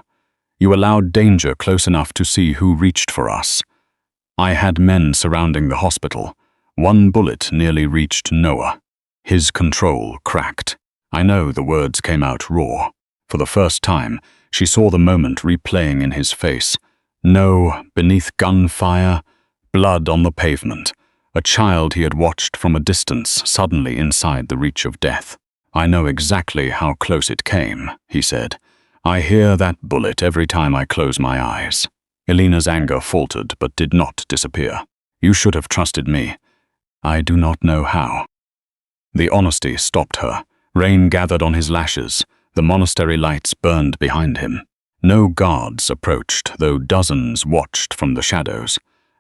You allowed danger close enough to see who reached for us. I had men surrounding the hospital. 1 bullet nearly reached Noah. His control cracked." I know the words came out raw. For the first time, she saw the moment replaying in his face. No, beneath gunfire, blood on the pavement. A child he had watched from a distance, suddenly inside the reach of death. "I know exactly how close it came," he said. "I hear that bullet every time I close my eyes." Elena's anger faltered but did not disappear. "You should have trusted me." "I do not know how." The honesty stopped her. Rain gathered on his lashes. The monastery lights burned behind him. No guards approached, though dozens watched from the shadows.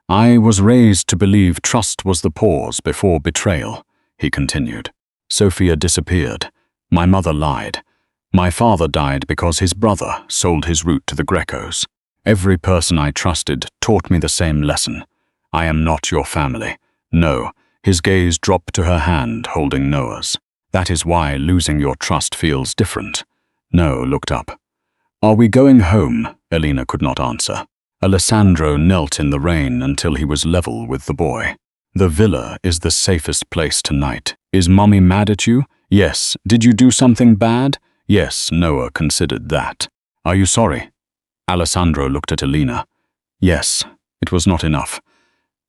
"I was raised to believe trust was the pause before betrayal," he continued. "Sophia disappeared. My mother lied. My father died because his brother sold his route to the Grecos. Every person I trusted taught me the same lesson. I am not your family. No." His gaze dropped to her hand, holding Noah's. "That is why losing your trust feels different." Noah looked up. "Are we going home?" Elena could not answer. Alessandro knelt in the rain until he was level with the boy. "The villa is the safest place tonight. Is Mommy mad at you?" "Yes." "Did you do something bad?" "Yes." Noah considered that. "Are you sorry?" Alessandro looked at Elena. "Yes, it was not enough.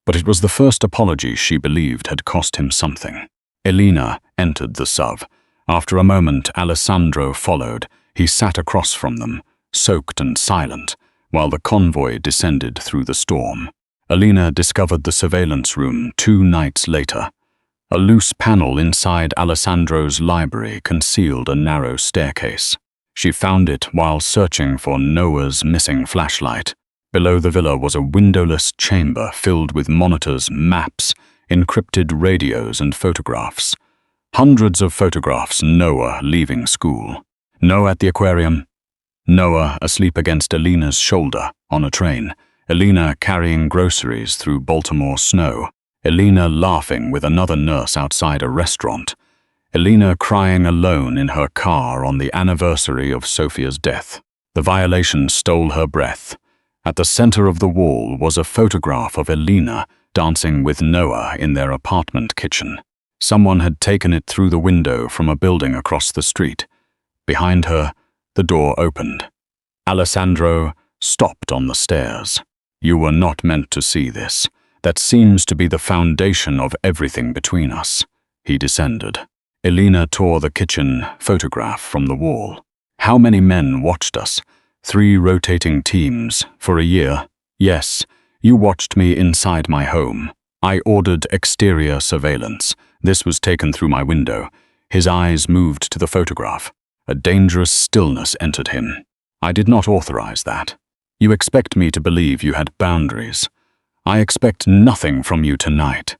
But it was the first apology she believed had cost him something." Elena entered the SUV. After a moment, Alessandro followed. He sat across from them, soaked and silent, while the convoy descended through the storm. Elena discovered the surveillance room 2 nights later. A loose panel inside Alessandro's library concealed a narrow staircase. She found it while searching for Noah's missing flashlight. Below the villa was a windowless chamber filled with monitors, maps, encrypted radios and photographs. Hundreds of photographs. Noah leaving school. Noah at the aquarium. Noah asleep against Elena's shoulder on a train. Elena carrying groceries through Baltimore snow. Elena laughing with another nurse outside a restaurant. Elena crying alone in her car on the anniversary of Sophia's death. The violation stole her breath. At the center of the wall was a photograph of Elena dancing with Noah in their apartment kitchen. Someone had taken it through the window from a building across the street. Behind her, the door opened. Alessandro stopped on the stairs. "You were not meant to see this. That seems to be the foundation of everything between us." He descended. Elena tore the kitchen photograph from the wall. "How many men watched us? 3 rotating teams for a year. Yes, you watched me inside my home. I ordered exterior surveillance. This was taken through my window." His eyes moved to the photograph. A dangerous stillness entered him. "I did not authorize that. You expect me to believe you had boundaries. I expect nothing from you tonight."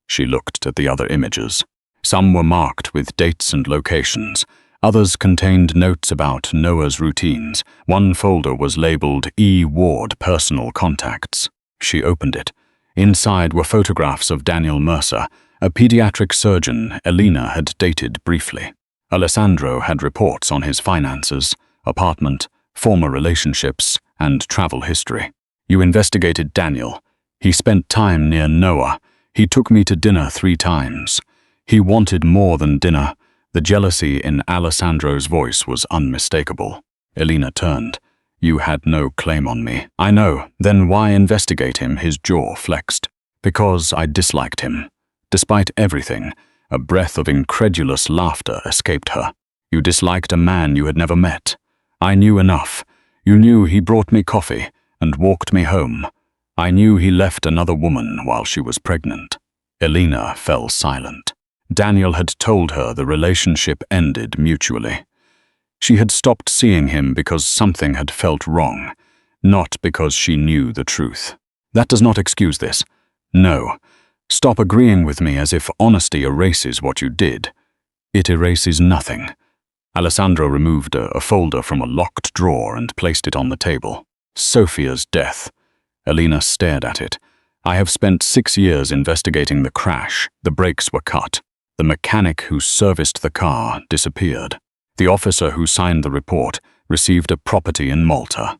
She looked at the other images. Some were marked with dates and locations. Others contained notes about Noah's routines. One folder was labeled E. Ward Personal Contacts. She opened it. Inside were photographs of Daniel Mercer, a pediatric surgeon Elena had dated briefly. Alessandro had reports on his finances, apartment, former relationships, and travel history. You investigated Daniel. He spent time near Noah. He took me to dinner 3 times. He wanted more than dinner. The jealousy in Alessandro's voice was unmistakable. Elena turned. You had no claim on me. I know. Then why investigate him? His jaw flexed. Because I disliked him. Despite everything, a breath of incredulous laughter escaped her. You disliked a man you had never met. I knew enough. You knew he brought me coffee and walked me home. I knew he left another woman while she was pregnant. Elena fell silent. Daniel had told her the relationship ended mutually. She had stopped seeing him because something had felt wrong, not because she knew the truth. That does not excuse this. No. Stop agreeing with me as if honesty erases what you did. It erases nothing. Alessandro removed a folder from a locked drawer and placed it on the table. Sophia's death. Elena stared at it. I have spent 6 years investigating the crash. The brakes were cut. The mechanic who serviced the car disappeared. The officer who signed the report received a property in Malta.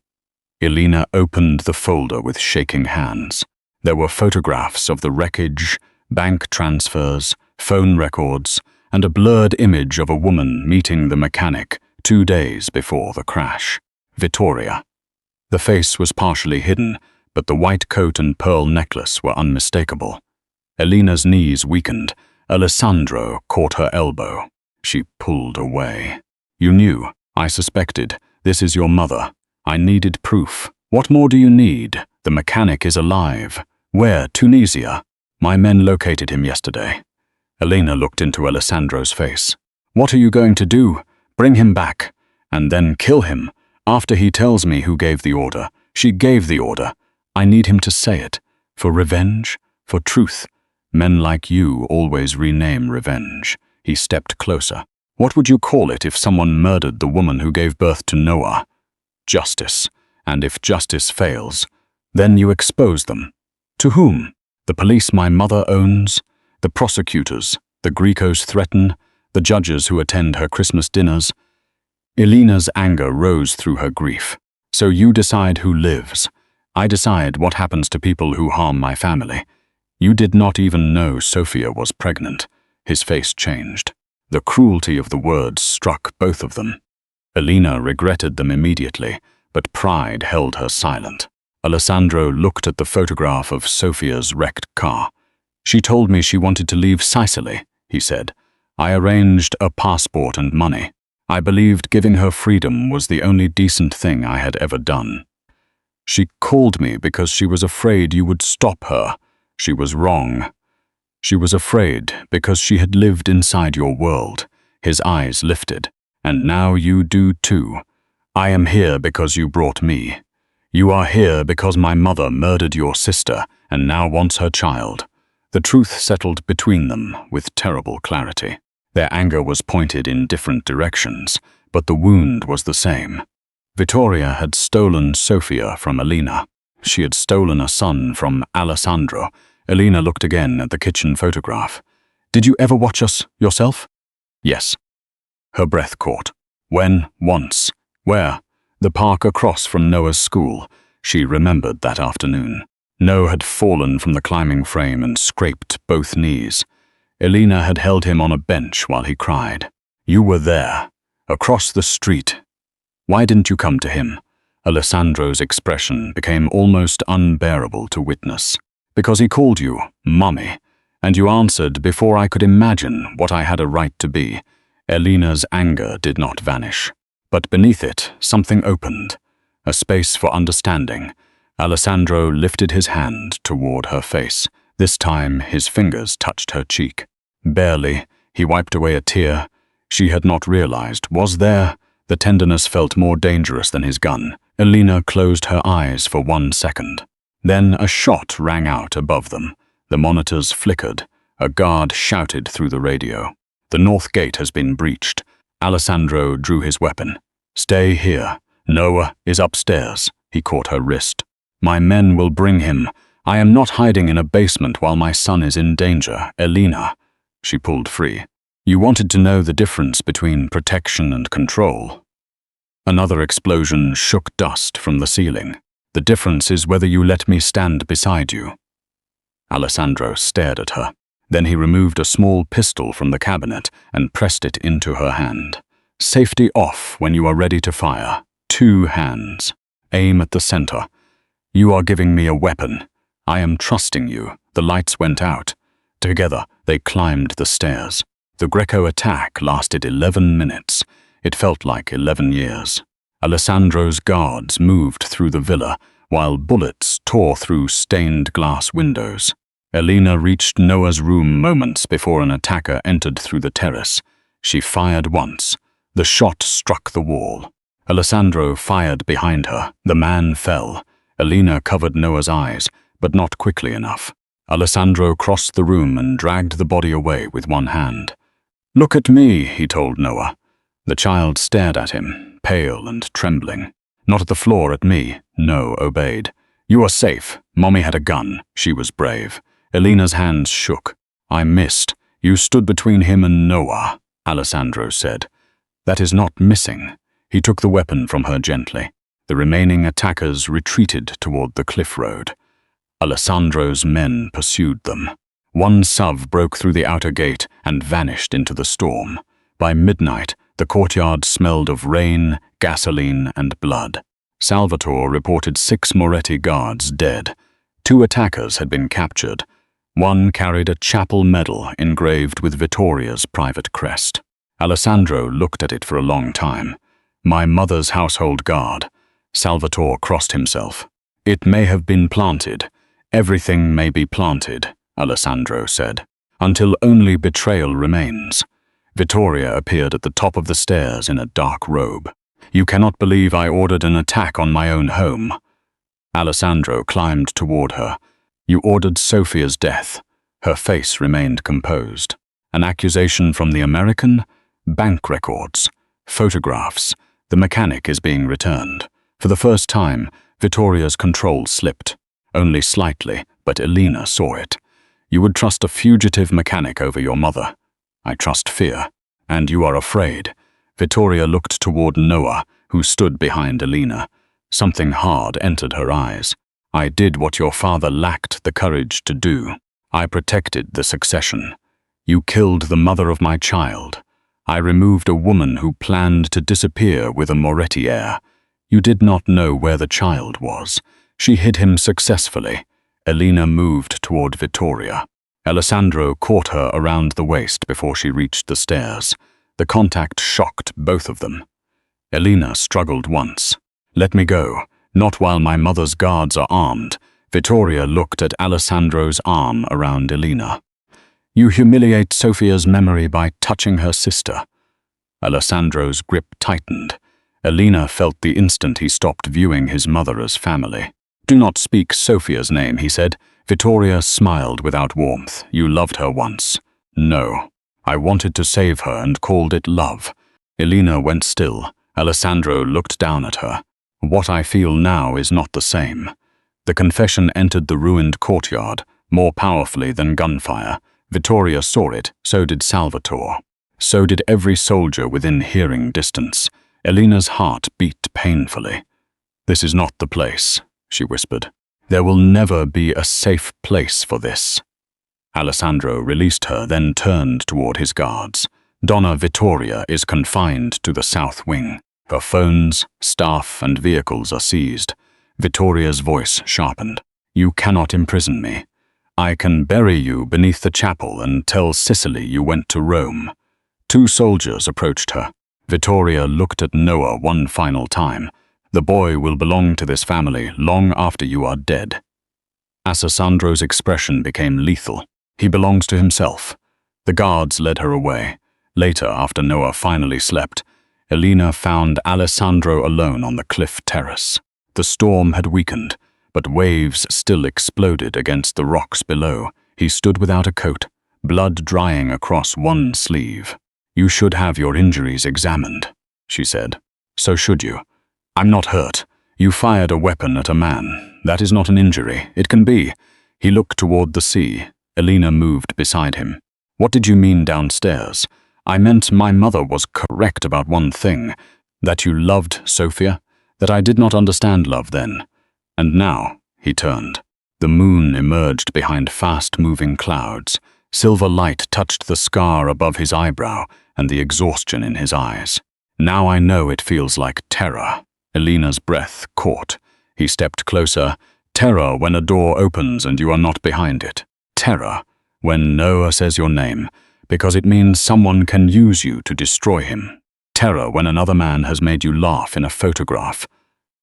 Elena opened the folder with shaking hands. There were photographs of the wreckage, bank transfers, phone records, and a blurred image of a woman meeting the mechanic 2 days before the crash. Vittoria. The face was partially hidden, but the white coat and pearl necklace were unmistakable. Elena's knees weakened. Alessandro caught her elbow. She pulled away. You knew. I suspected. This is your mother. I needed proof. What more do you need? The mechanic is alive. Where? Tunisia. My men located him yesterday. Elena looked into Alessandro's face. What are you going to do? Bring him back. And then kill him. After he tells me who gave the order. She gave the order. I need him to say it. For revenge? For truth? Men like you always rename revenge. He stepped closer. What would you call it if someone murdered the woman who gave birth to Noah? Justice. And if justice fails, then you expose them. To whom? The police my mother owns? The prosecutors? The Grecos threaten? The judges who attend her Christmas dinners? Elena's anger rose through her grief. So you decide who lives. I decide what happens to people who harm my family. You did not even know Sophia was pregnant. His face changed. The cruelty of the words struck both of them. Elena regretted them immediately, but pride held her silent. Alessandro looked at the photograph of Sophia's wrecked car. She told me she wanted to leave Sicily, he said. I arranged a passport and money. I believed giving her freedom was the only decent thing I had ever done. She called me because she was afraid you would stop her. She was wrong. She was afraid because she had lived inside your world. His eyes lifted. And now you do too. I am here because you brought me. You are here because my mother murdered your sister and now wants her child. The truth settled between them with terrible clarity. Their anger was pointed in different directions, but the wound was the same. Vittoria had stolen Sophia from Elena. She had stolen a son from Alessandro. Elena looked again at the kitchen photograph. Did you ever watch us yourself? Yes. Her breath caught. When? Once. Where? The park across from Noah's school. She remembered that afternoon. Noah had fallen from the climbing frame and scraped both knees. Elena had held him on a bench while he cried. You were there. Across the street. Why didn't you come to him? Alessandro's expression became almost unbearable to witness. Because he called you, Mummy, and you answered before I could imagine what I had a right to be. Elena's anger did not vanish. But beneath it, something opened. A space for understanding. Alessandro lifted his hand toward her face. This time, his fingers touched her cheek. Barely, he wiped away a tear. She had not realized. Was there? The tenderness felt more dangerous than his gun. Elena closed her eyes for 1 second. Then a shot rang out above them. The monitors flickered. A guard shouted through the radio. The north gate has been breached. Alessandro drew his weapon. "Stay here. Noah is upstairs." He caught her wrist. "My men will bring him. I am not hiding in a basement while my son is in danger, Elena." She pulled free. "You wanted to know the difference between protection and control." Another explosion shook dust from the ceiling. "The difference is whether you let me stand beside you." Alessandro stared at her. Then he removed a small pistol from the cabinet and pressed it into her hand. "Safety off when you are ready to fire. 2 hands. Aim at the center. You are giving me a weapon. I am trusting you." The lights went out. Together, they climbed the stairs. The Greco attack lasted 11 minutes. It felt like 11 years. Alessandro's guards moved through the villa, while bullets tore through stained glass windows. Elena reached Noah's room moments before an attacker entered through the terrace. She fired once. The shot struck the wall. Alessandro fired behind her. The man fell. Elena covered Noah's eyes, but not quickly enough. Alessandro crossed the room and dragged the body away with one hand. "Look at me," he told Noah. The child stared at him, pale and trembling. "Not at the floor, at me." Noah obeyed. "You are safe. Mommy had a gun." She was brave. Elena's hands shook. "I missed. You stood between him and Noah," Alessandro said. "That is not missing." He took the weapon from her gently. The remaining attackers retreated toward the cliff road. Alessandro's men pursued them. One SUV broke through the outer gate and vanished into the storm. By midnight, the courtyard smelled of rain, gasoline, and blood. Salvatore reported 6 Moretti guards dead. 2 attackers had been captured. One carried a chapel medal engraved with Vittoria's private crest. Alessandro looked at it for a long time. "My mother's household guard." Salvatore crossed himself. "It may have been planted. Everything may be planted," Alessandro said, "until only betrayal remains." Vittoria appeared at the top of the stairs in a dark robe. "You cannot believe I ordered an attack on my own home." Alessandro climbed toward her. "You ordered Sophia's death." Her face remained composed. "An accusation from the American? Bank records. Photographs. The mechanic is being returned." For the first time, Vittoria's control slipped. Only slightly, but Elena saw it. "You would trust a fugitive mechanic over your mother." "I trust fear." "And you are afraid." Vittoria looked toward Noah, who stood behind Elena. Something hard entered her eyes. "I did what your father lacked the courage to do. I protected the succession. You killed the mother of my child. I removed a woman who planned to disappear with a Moretti heir. You did not know where the child was. She hid him successfully." Elena moved toward Vittoria. Alessandro caught her around the waist before she reached the stairs. The contact shocked both of them. Elena struggled once. "Let me go. Not while my mother's guards are armed." Vittoria looked at Alessandro's arm around Elena. "You humiliate Sophia's memory by touching her sister." Alessandro's grip tightened. Elena felt the instant he stopped viewing his mother as family. "Do not speak Sophia's name," he said. Vittoria smiled without warmth. "You loved her once." "No. I wanted to save her and called it love." Elena went still. Alessandro looked down at her. "What I feel now is not the same." The confession entered the ruined courtyard, more powerfully than gunfire. Vittoria saw it, so did Salvatore. So did every soldier within hearing distance. Elena's heart beat painfully. "This is not the place," she whispered. "There will never be a safe place for this." Alessandro released her, then turned toward his guards. "Donna Vittoria is confined to the south wing. Her phones, staff, and vehicles are seized." Vittoria's voice sharpened. "You cannot imprison me. I can bury you beneath the chapel and tell Sicily you went to Rome." 2 soldiers approached her. Vittoria looked at Noah one final time. "The boy will belong to this family long after you are dead." Alessandro's expression became lethal. "He belongs to himself." The guards led her away. Later, after Noah finally slept, Elena found Alessandro alone on the cliff terrace. The storm had weakened, but waves still exploded against the rocks below. He stood without a coat, blood drying across one sleeve. "You should have your injuries examined," she said. "So should you. I'm not hurt. You fired a weapon at a man. That is not an injury. It can be." He looked toward the sea. Elena moved beside him. "What did you mean downstairs?" "I meant my mother was correct about one thing. That you loved Sophia. That I did not understand love then. And now," he turned. The moon emerged behind fast-moving clouds. Silver light touched the scar above his eyebrow and the exhaustion in his eyes. "Now I know it feels like terror." Elena's breath caught. He stepped closer. "Terror when a door opens and you are not behind it. Terror when Noah says your name, because it means someone can use you to destroy him. Terror when another man has made you laugh in a photograph.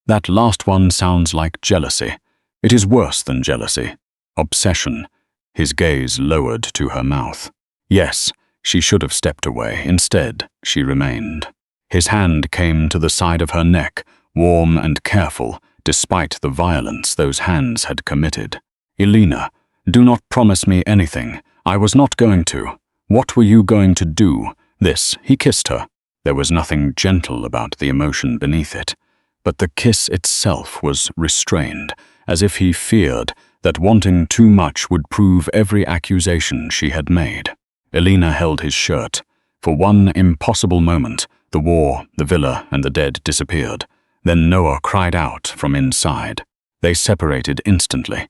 That last one sounds like jealousy. It is worse than jealousy. Obsession." His gaze lowered to her mouth. Yes, she should have stepped away. Instead, she remained. His hand came to the side of her neck, warm and careful, despite the violence those hands had committed. "Elena, do not promise me anything. I was not going to. What were you going to do?" This, he kissed her. There was nothing gentle about the emotion beneath it, but the kiss itself was restrained, as if he feared that wanting too much would prove every accusation she had made. Elena held his shirt. For one impossible moment, the war, the villa, and the dead disappeared. Then Noah cried out from inside. They separated instantly.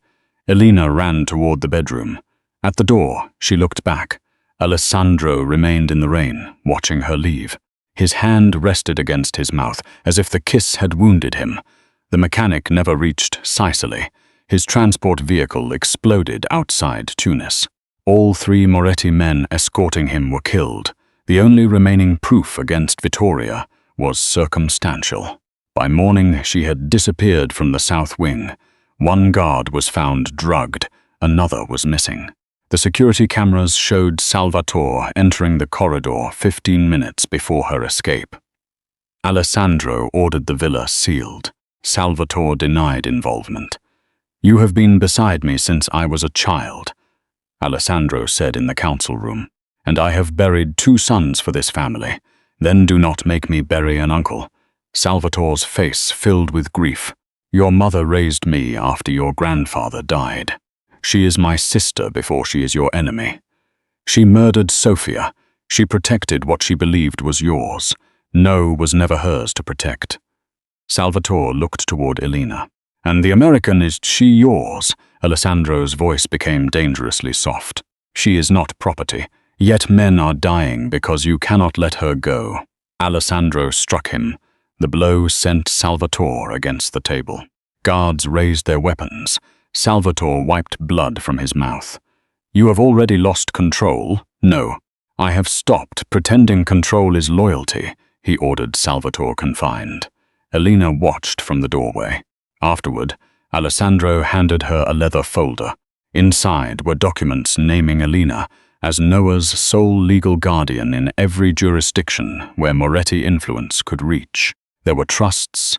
Elena ran toward the bedroom. At the door, she looked back. Alessandro remained in the rain, watching her leave. His hand rested against his mouth, as if the kiss had wounded him. The mechanic never reached Sicily. His transport vehicle exploded outside Tunis. All 3 Moretti men escorting him were killed. The only remaining proof against Vittoria was circumstantial. By morning, she had disappeared from the south wing. One guard was found drugged, another was missing. The security cameras showed Salvatore entering the corridor 15 minutes before her escape. Alessandro ordered the villa sealed. Salvatore denied involvement. "You have been beside me since I was a child," Alessandro said in the council room, "and I have buried 2 sons for this family. Then do not make me bury an uncle." Salvatore's face filled with grief. "Your mother raised me after your grandfather died. She is my sister before she is your enemy. She murdered Sophia. She protected what she believed was yours. No was never hers to protect." Salvatore looked toward Elena. "And the American, is she yours?" Alessandro's voice became dangerously soft. "She is not property. Yet men are dying because you cannot let her go." Alessandro struck him. The blow sent Salvatore against the table. Guards raised their weapons. Salvatore wiped blood from his mouth. "You have already lost control." "No. I have stopped pretending control is loyalty," he ordered Salvatore confined. Elena watched from the doorway. Afterward, Alessandro handed her a leather folder. Inside were documents naming Elena as Noah's sole legal guardian in every jurisdiction where Moretti influence could reach. There were trusts,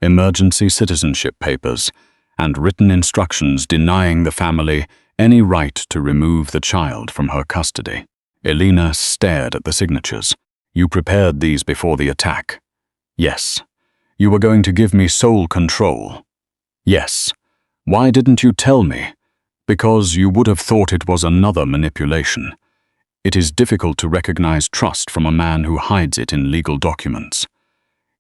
emergency citizenship papers, and written instructions denying the family any right to remove the child from her custody. Elena stared at the signatures. "You prepared these before the attack?" "Yes." "You were going to give me sole control?" "Yes." "Why didn't you tell me?" "Because you would have thought it was another manipulation. It is difficult to recognize trust from a man who hides it in legal documents."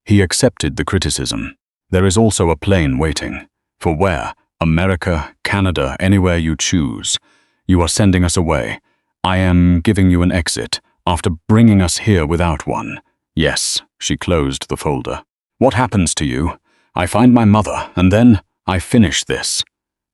He accepted the criticism. "There is also a plane waiting." "For where?" "America, Canada, anywhere you choose. You are sending us away. I am giving you an exit, after bringing us here without one." "Yes." She closed the folder. "What happens to you? I find my mother, and then I finish this."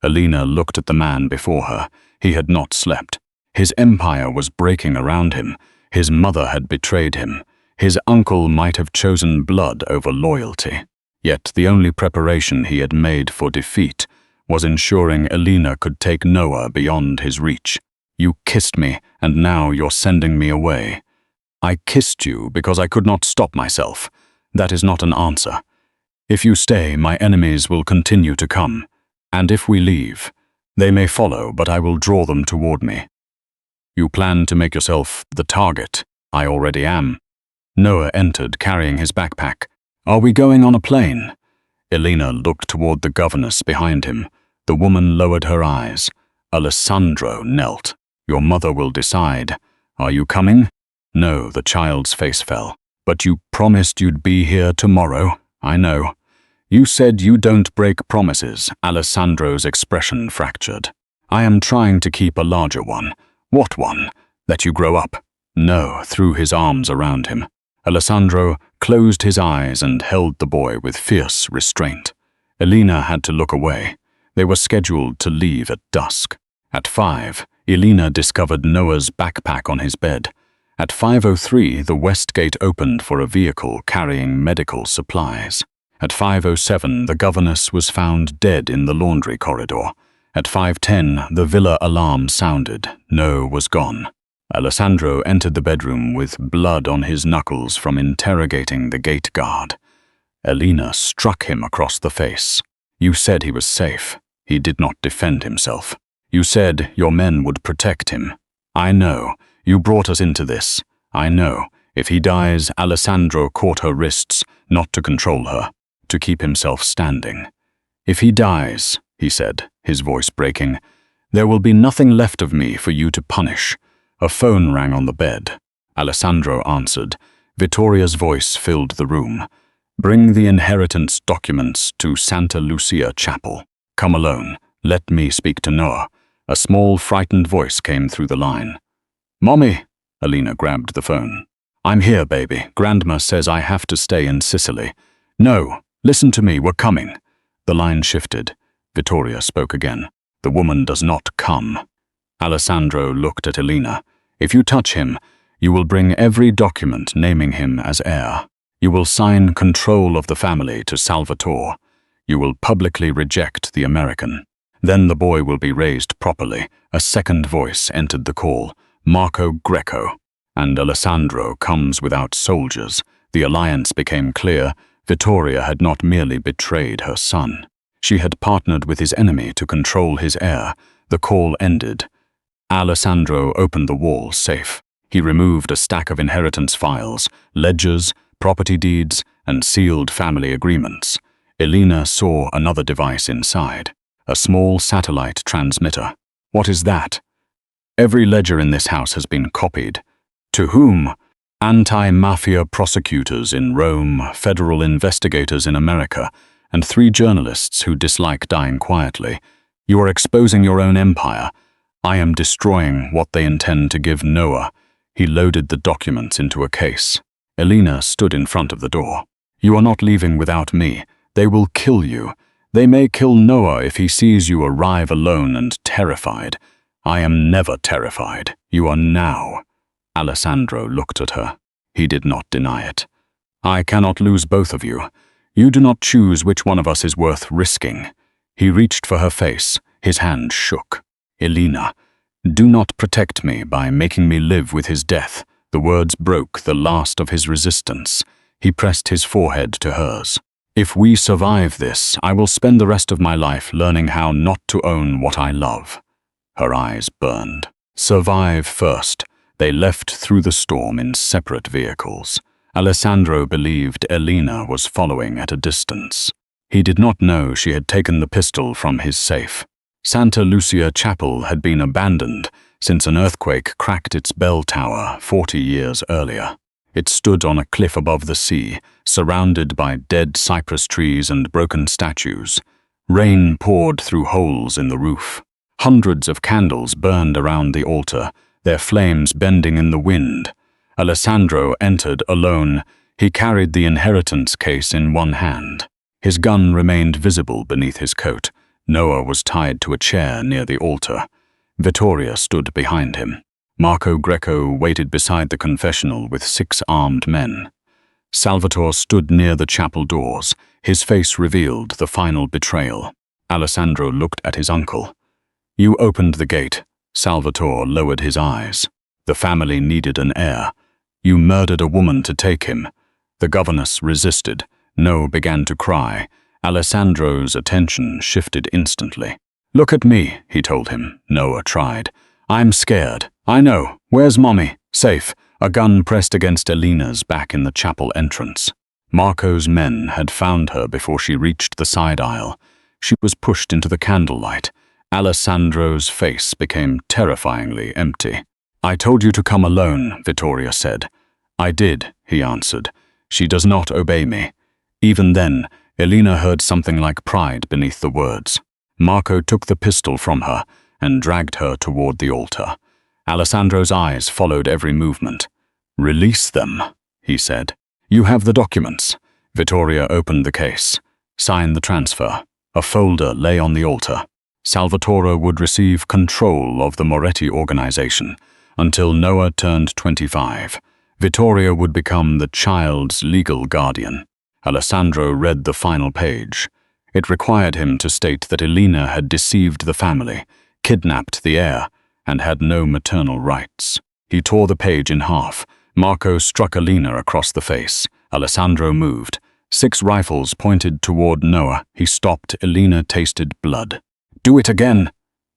Elena looked at the man before her. He had not slept. His empire was breaking around him. His mother had betrayed him. His uncle might have chosen blood over loyalty. Yet the only preparation he had made for defeat was ensuring Elena could take Noah beyond his reach. "You kissed me, and now you're sending me away." "I kissed you because I could not stop myself. That is not an answer. If you stay, my enemies will continue to come. And if we leave, they may follow, but I will draw them toward me." "You plan to make yourself the target?" I already am. Noah entered, carrying his backpack. Are we going on a plane? Elena looked toward the governess behind him. The woman lowered her eyes. Alessandro knelt. Your mother will decide. Are you coming? No, the child's face fell. But you promised you'd be here tomorrow. I know. You said you don't break promises. Alessandro's expression fractured. I am trying to keep a larger one. What one? That you grow up? No, threw his arms around him. Alessandro closed his eyes and held the boy with fierce restraint. Elena had to look away. They were scheduled to leave at dusk. At 5, Elena discovered Noah's backpack on his bed. At 5:03, the west gate opened for a vehicle carrying medical supplies. At 5:07, the governess was found dead in the laundry corridor. At 5:10, the villa alarm sounded. Noah was gone. Alessandro entered the bedroom with blood on his knuckles from interrogating the gate guard. Elena struck him across the face. You said he was safe. He did not defend himself. You said your men would protect him. I know. You brought us into this. I know. If he dies, Alessandro caught her wrists, not to control her, to keep himself standing. If he dies, he said, his voice breaking, there will be nothing left of me for you to punish. A phone rang on the bed. Alessandro answered. Vittoria's voice filled the room. Bring the inheritance documents to Santa Lucia Chapel. Come alone. Let me speak to Noah. A small, frightened voice came through the line. Mommy! Elena grabbed the phone. I'm here, baby. Grandma says I have to stay in Sicily. No, listen to me, we're coming. The line shifted. Vittoria spoke again. The woman does not come. Alessandro looked at Elena. If you touch him, you will bring every document naming him as heir. You will sign control of the family to Salvatore. You will publicly reject the American. Then the boy will be raised properly. A second voice entered the call. Marco Greco. And Alessandro comes without soldiers. The alliance became clear. Vittoria had not merely betrayed her son. She had partnered with his enemy to control his heir. The call ended. Alessandro opened the wall safe. He removed a stack of inheritance files, ledgers, property deeds, and sealed family agreements. Elena saw another device inside. A small satellite transmitter. What is that? Every ledger in this house has been copied. To whom? Anti-mafia prosecutors in Rome, federal investigators in America, and 3 journalists who dislike dying quietly. You are exposing your own empire. I am destroying what they intend to give Noah. He loaded the documents into a case. Elena stood in front of the door. You are not leaving without me. They will kill you. They may kill Noah if he sees you arrive alone and terrified. I am never terrified. You are now. Alessandro looked at her. He did not deny it. I cannot lose both of you. You do not choose which one of us is worth risking. He reached for her face. His hand shook. Elena, do not protect me by making me live with his death. The words broke the last of his resistance. He pressed his forehead to hers. If we survive this, I will spend the rest of my life learning how not to own what I love. Her eyes burned. Survive first. They left through the storm in separate vehicles. Alessandro believed Elena was following at a distance. He did not know she had taken the pistol from his safe. Santa Lucia Chapel had been abandoned since an earthquake cracked its bell tower 40 years earlier. It stood on a cliff above the sea, surrounded by dead cypress trees and broken statues. Rain poured through holes in the roof. Hundreds of candles burned around the altar, their flames bending in the wind. Alessandro entered alone. He carried the inheritance case in one hand. His gun remained visible beneath his coat. Noah was tied to a chair near the altar. Vittoria stood behind him. Marco Greco waited beside the confessional with 6 armed men. Salvatore stood near the chapel doors. His face revealed the final betrayal. Alessandro looked at his uncle. You opened the gate. Salvatore lowered his eyes. The family needed an heir. You murdered a woman to take him. The governess resisted. Noah began to cry. Alessandro's attention shifted instantly. Look at me, he told him. Noah tried. I'm scared. I know. Where's Mommy? Safe. A gun pressed against Elena's back in the chapel entrance. Marco's men had found her before she reached the side aisle. She was pushed into the candlelight. Alessandro's face became terrifyingly empty. "I told you to come alone," Vittoria said. "I did," he answered. "She does not obey me." Even then, Elena heard something like pride beneath the words. Marco took the pistol from her and dragged her toward the altar. Alessandro's eyes followed every movement. "Release them," he said. "You have the documents." Vittoria opened the case. "Sign the transfer." A folder lay on the altar. Salvatore would receive control of the Moretti organization until Noah turned 25. Vittoria would become the child's legal guardian. Alessandro read the final page. It required him to state that Elena had deceived the family, kidnapped the heir, and had no maternal rights. He tore the page in half. Marco struck Elena across the face. Alessandro moved. 6 rifles pointed toward Noah. He stopped. Elena tasted blood. "Do it again,"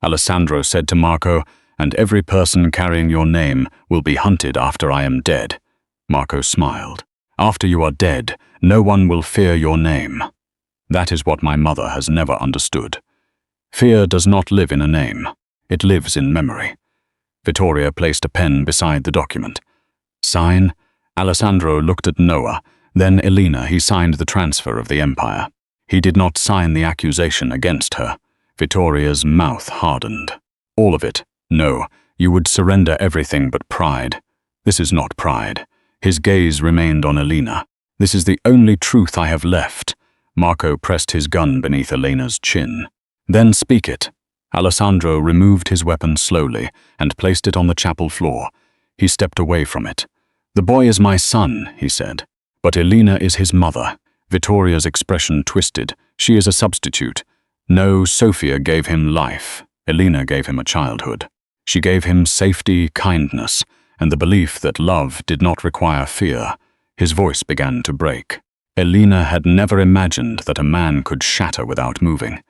Alessandro said to Marco, "and every person carrying your name will be hunted after I am dead." Marco smiled. "After you are dead, no one will fear your name." That is what my mother has never understood. Fear does not live in a name. It lives in memory. Vittoria placed a pen beside the document. "Sign." Alessandro looked at Noah, then Elena. He signed the transfer of the empire. He did not sign the accusation against her. Vittoria's mouth hardened. "All of it. No, you would surrender everything but pride. This is not pride." His gaze remained on Elena. "This is the only truth I have left." Marco pressed his gun beneath Elena's chin. "Then speak it." Alessandro removed his weapon slowly and placed it on the chapel floor. He stepped away from it. "The boy is my son," he said, "but Elena is his mother." Vittoria's expression twisted. "She is a substitute." No, Sofia gave him life. Elena gave him a childhood. She gave him safety, kindness, and the belief that love did not require fear. His voice began to break. Elena had never imagined that a man could shatter without moving.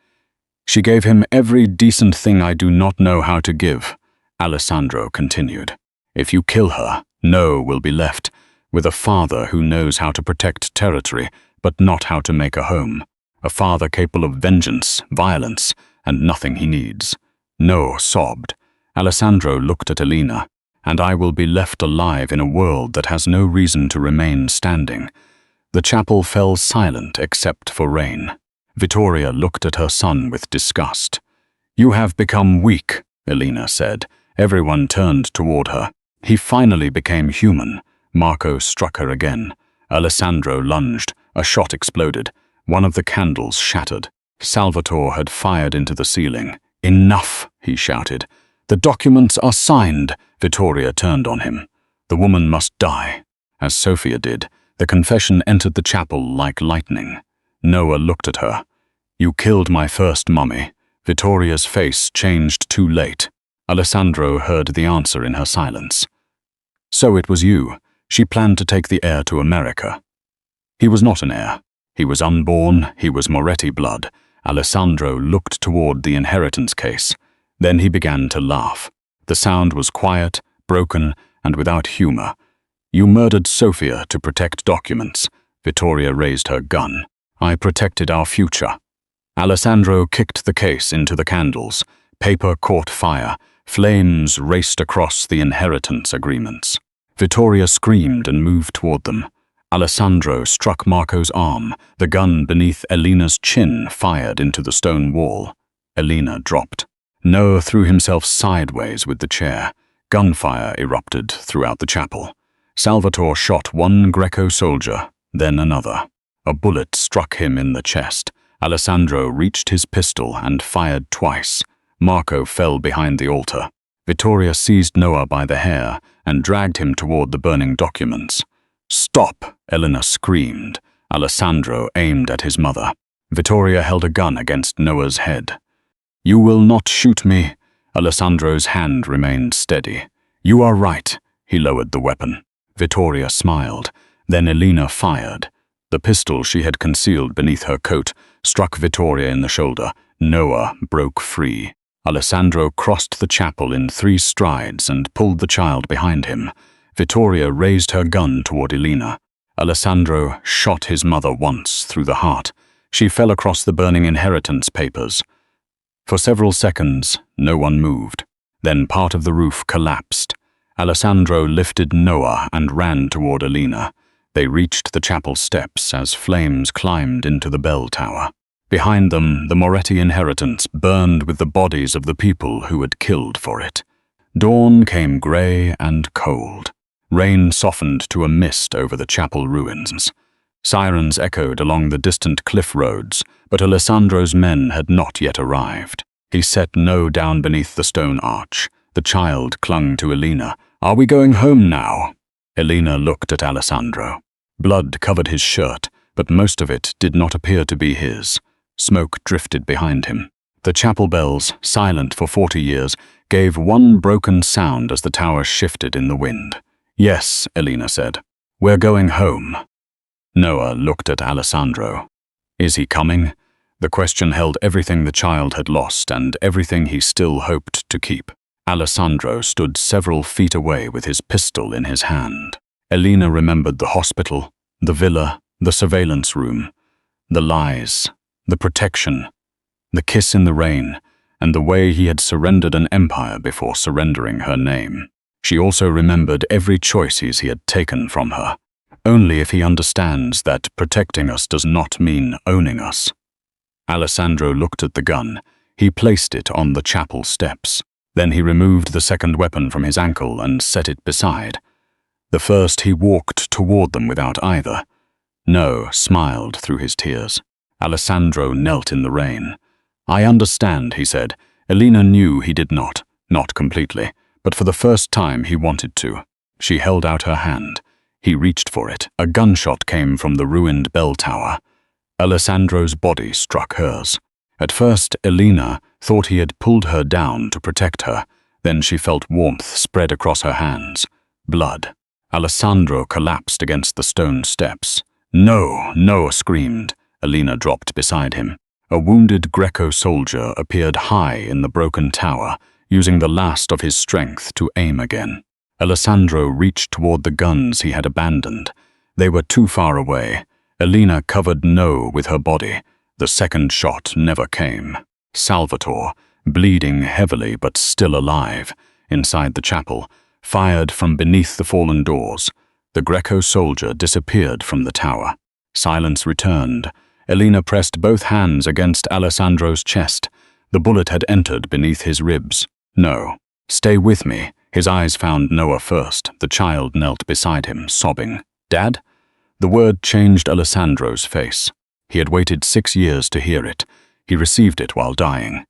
"She gave him every decent thing I do not know how to give," Alessandro continued. "If you kill her, Noah will be left with a father who knows how to protect territory, but not how to make a home. A father capable of vengeance, violence, and nothing he needs." Noah sobbed. Alessandro looked at Elena. "And I will be left alive in a world that has no reason to remain standing." The chapel fell silent except for rain. Vittoria looked at her son with disgust. "You have become weak," Elena said. Everyone turned toward her. "He finally became human." Marco struck her again. Alessandro lunged. A shot exploded. One of the candles shattered. Salvatore had fired into the ceiling. "Enough," he shouted. "The documents are signed." Vittoria turned on him. "The woman must die." As Sofia did, the confession entered the chapel like lightning. Noah looked at her. "You killed my first mummy." Vittoria's face changed too late. Alessandro heard the answer in her silence. "So it was you. She planned to take the heir to America." He was not an heir. He was unborn. He was Moretti blood. Alessandro looked toward the inheritance case. Then he began to laugh. The sound was quiet, broken, and without humor. "You murdered Sofia to protect documents." Vittoria raised her gun. "I protected our future." Alessandro kicked the case into the candles. Paper caught fire. Flames raced across the inheritance agreements. Vittoria screamed and moved toward them. Alessandro struck Marco's arm. The gun beneath Elena's chin fired into the stone wall. Elena dropped. Noah threw himself sideways with the chair. Gunfire erupted throughout the chapel. Salvatore shot one Greco soldier, then another. A bullet struck him in the chest. Alessandro reached his pistol and fired twice. Marco fell behind the altar. Vittoria seized Noah by the hair and dragged him toward the burning documents. "Stop!" Elena screamed. Alessandro aimed at his mother. Vittoria held a gun against Noah's head. "You will not shoot me." Alessandro's hand remained steady. "You are right." He lowered the weapon. Vittoria smiled. Then Elena fired. The pistol she had concealed beneath her coat struck Vittoria in the shoulder. Noah broke free. Alessandro crossed the chapel in 3 strides and pulled the child behind him. Vittoria raised her gun toward Elena. Alessandro shot his mother once through the heart. She fell across the burning inheritance papers. For several seconds, no one moved. Then part of the roof collapsed. Alessandro lifted Noah and ran toward Elena. They reached the chapel steps as flames climbed into the bell tower. Behind them, the Moretti inheritance burned with the bodies of the people who had killed for it. Dawn came grey and cold. Rain softened to a mist over the chapel ruins. Sirens echoed along the distant cliff roads, but Alessandro's men had not yet arrived. He set Noah down beneath the stone arch. The child clung to Elena. "Are we going home now?" Elena looked at Alessandro. Blood covered his shirt, but most of it did not appear to be his. Smoke drifted behind him. The chapel bells, silent for 40 years, gave one broken sound as the tower shifted in the wind. "Yes," Elena said. "We're going home." Noah looked at Alessandro. "Is he coming?" The question held everything the child had lost and everything he still hoped to keep. Alessandro stood several feet away with his pistol in his hand. Elena remembered the hospital, the villa, the surveillance room, the lies, the protection, the kiss in the rain, and the way he had surrendered an empire before surrendering her name. She also remembered every choice he had taken from her. Only if he understands that protecting us does not mean owning us. Alessandro looked at the gun. He placed it on the chapel steps. Then he removed the second weapon from his ankle and set it beside. The first he walked toward them without either. Noah smiled through his tears. Alessandro knelt in the rain. "I understand," he said. Elena knew he did not completely, but for the first time he wanted to. She held out her hand. He reached for it. A gunshot came from the ruined bell tower. Alessandro's body struck hers. At first, Elena thought he had pulled her down to protect her. Then she felt warmth spread across her hands. Blood. Alessandro collapsed against the stone steps. "No!" Noah screamed. Elena dropped beside him. A wounded Greco soldier appeared high in the broken tower, using the last of his strength to aim again. Alessandro reached toward the guns he had abandoned. They were too far away. Elena covered Noah with her body. The second shot never came. Salvatore, bleeding heavily but still alive, inside the chapel, fired from beneath the fallen doors. The Greco soldier disappeared from the tower. Silence returned. Elena pressed both hands against Alessandro's chest. The bullet had entered beneath his ribs. "No. Stay with me." His eyes found Noah first. The child knelt beside him, sobbing. "Dad?" The word changed Alessandro's face. He had waited 6 years to hear it. He received it while dying.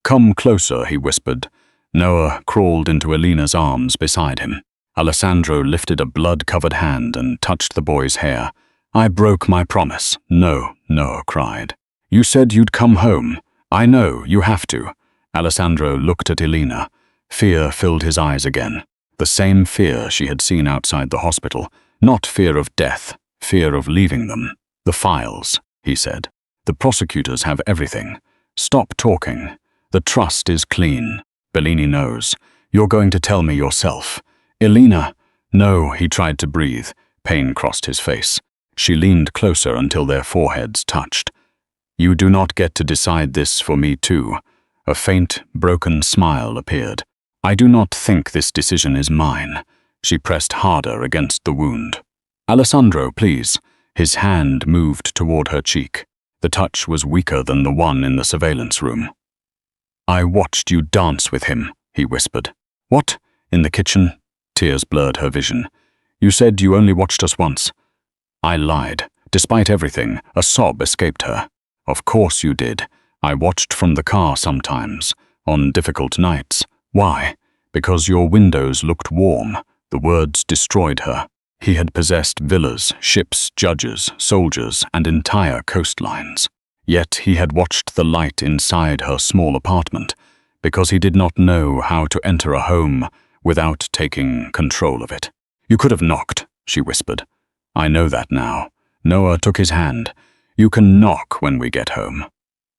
"Come closer," he whispered. Noah crawled into Elena's arms beside him. Alessandro lifted a blood-covered hand and touched the boy's hair. "I broke my promise." "No," Noah cried. "You said you'd come home." "I know, you have to." Alessandro looked at Elena. Fear filled his eyes again. The same fear she had seen outside the hospital. Not fear of death, fear of leaving them. "The files," he said. "The prosecutors have everything. Stop talking. The trust is clean. Bellini knows. You're going to tell me yourself." "Elena." "No," he tried to breathe. Pain crossed his face. She leaned closer until their foreheads touched. "You do not get to decide this for me too." A faint, broken smile appeared. "I do not think this decision is mine." She pressed harder against the wound. "Alessandro, please." His hand moved toward her cheek. The touch was weaker than the one in the surveillance room. "I watched you dance with him," he whispered. "What?" "In the kitchen." Tears blurred her vision. "You said you only watched us once." I lied. Despite everything, a sob escaped her. "Of course you did. I watched from the car sometimes, on difficult nights." "Why?" "Because your windows looked warm." The words destroyed her. He had possessed villas, ships, judges, soldiers, and entire coastlines. Yet he had watched the light inside her small apartment, because he did not know how to enter a home without taking control of it. "You could have knocked," she whispered. "I know that now." Noah took his hand. "You can knock when we get home."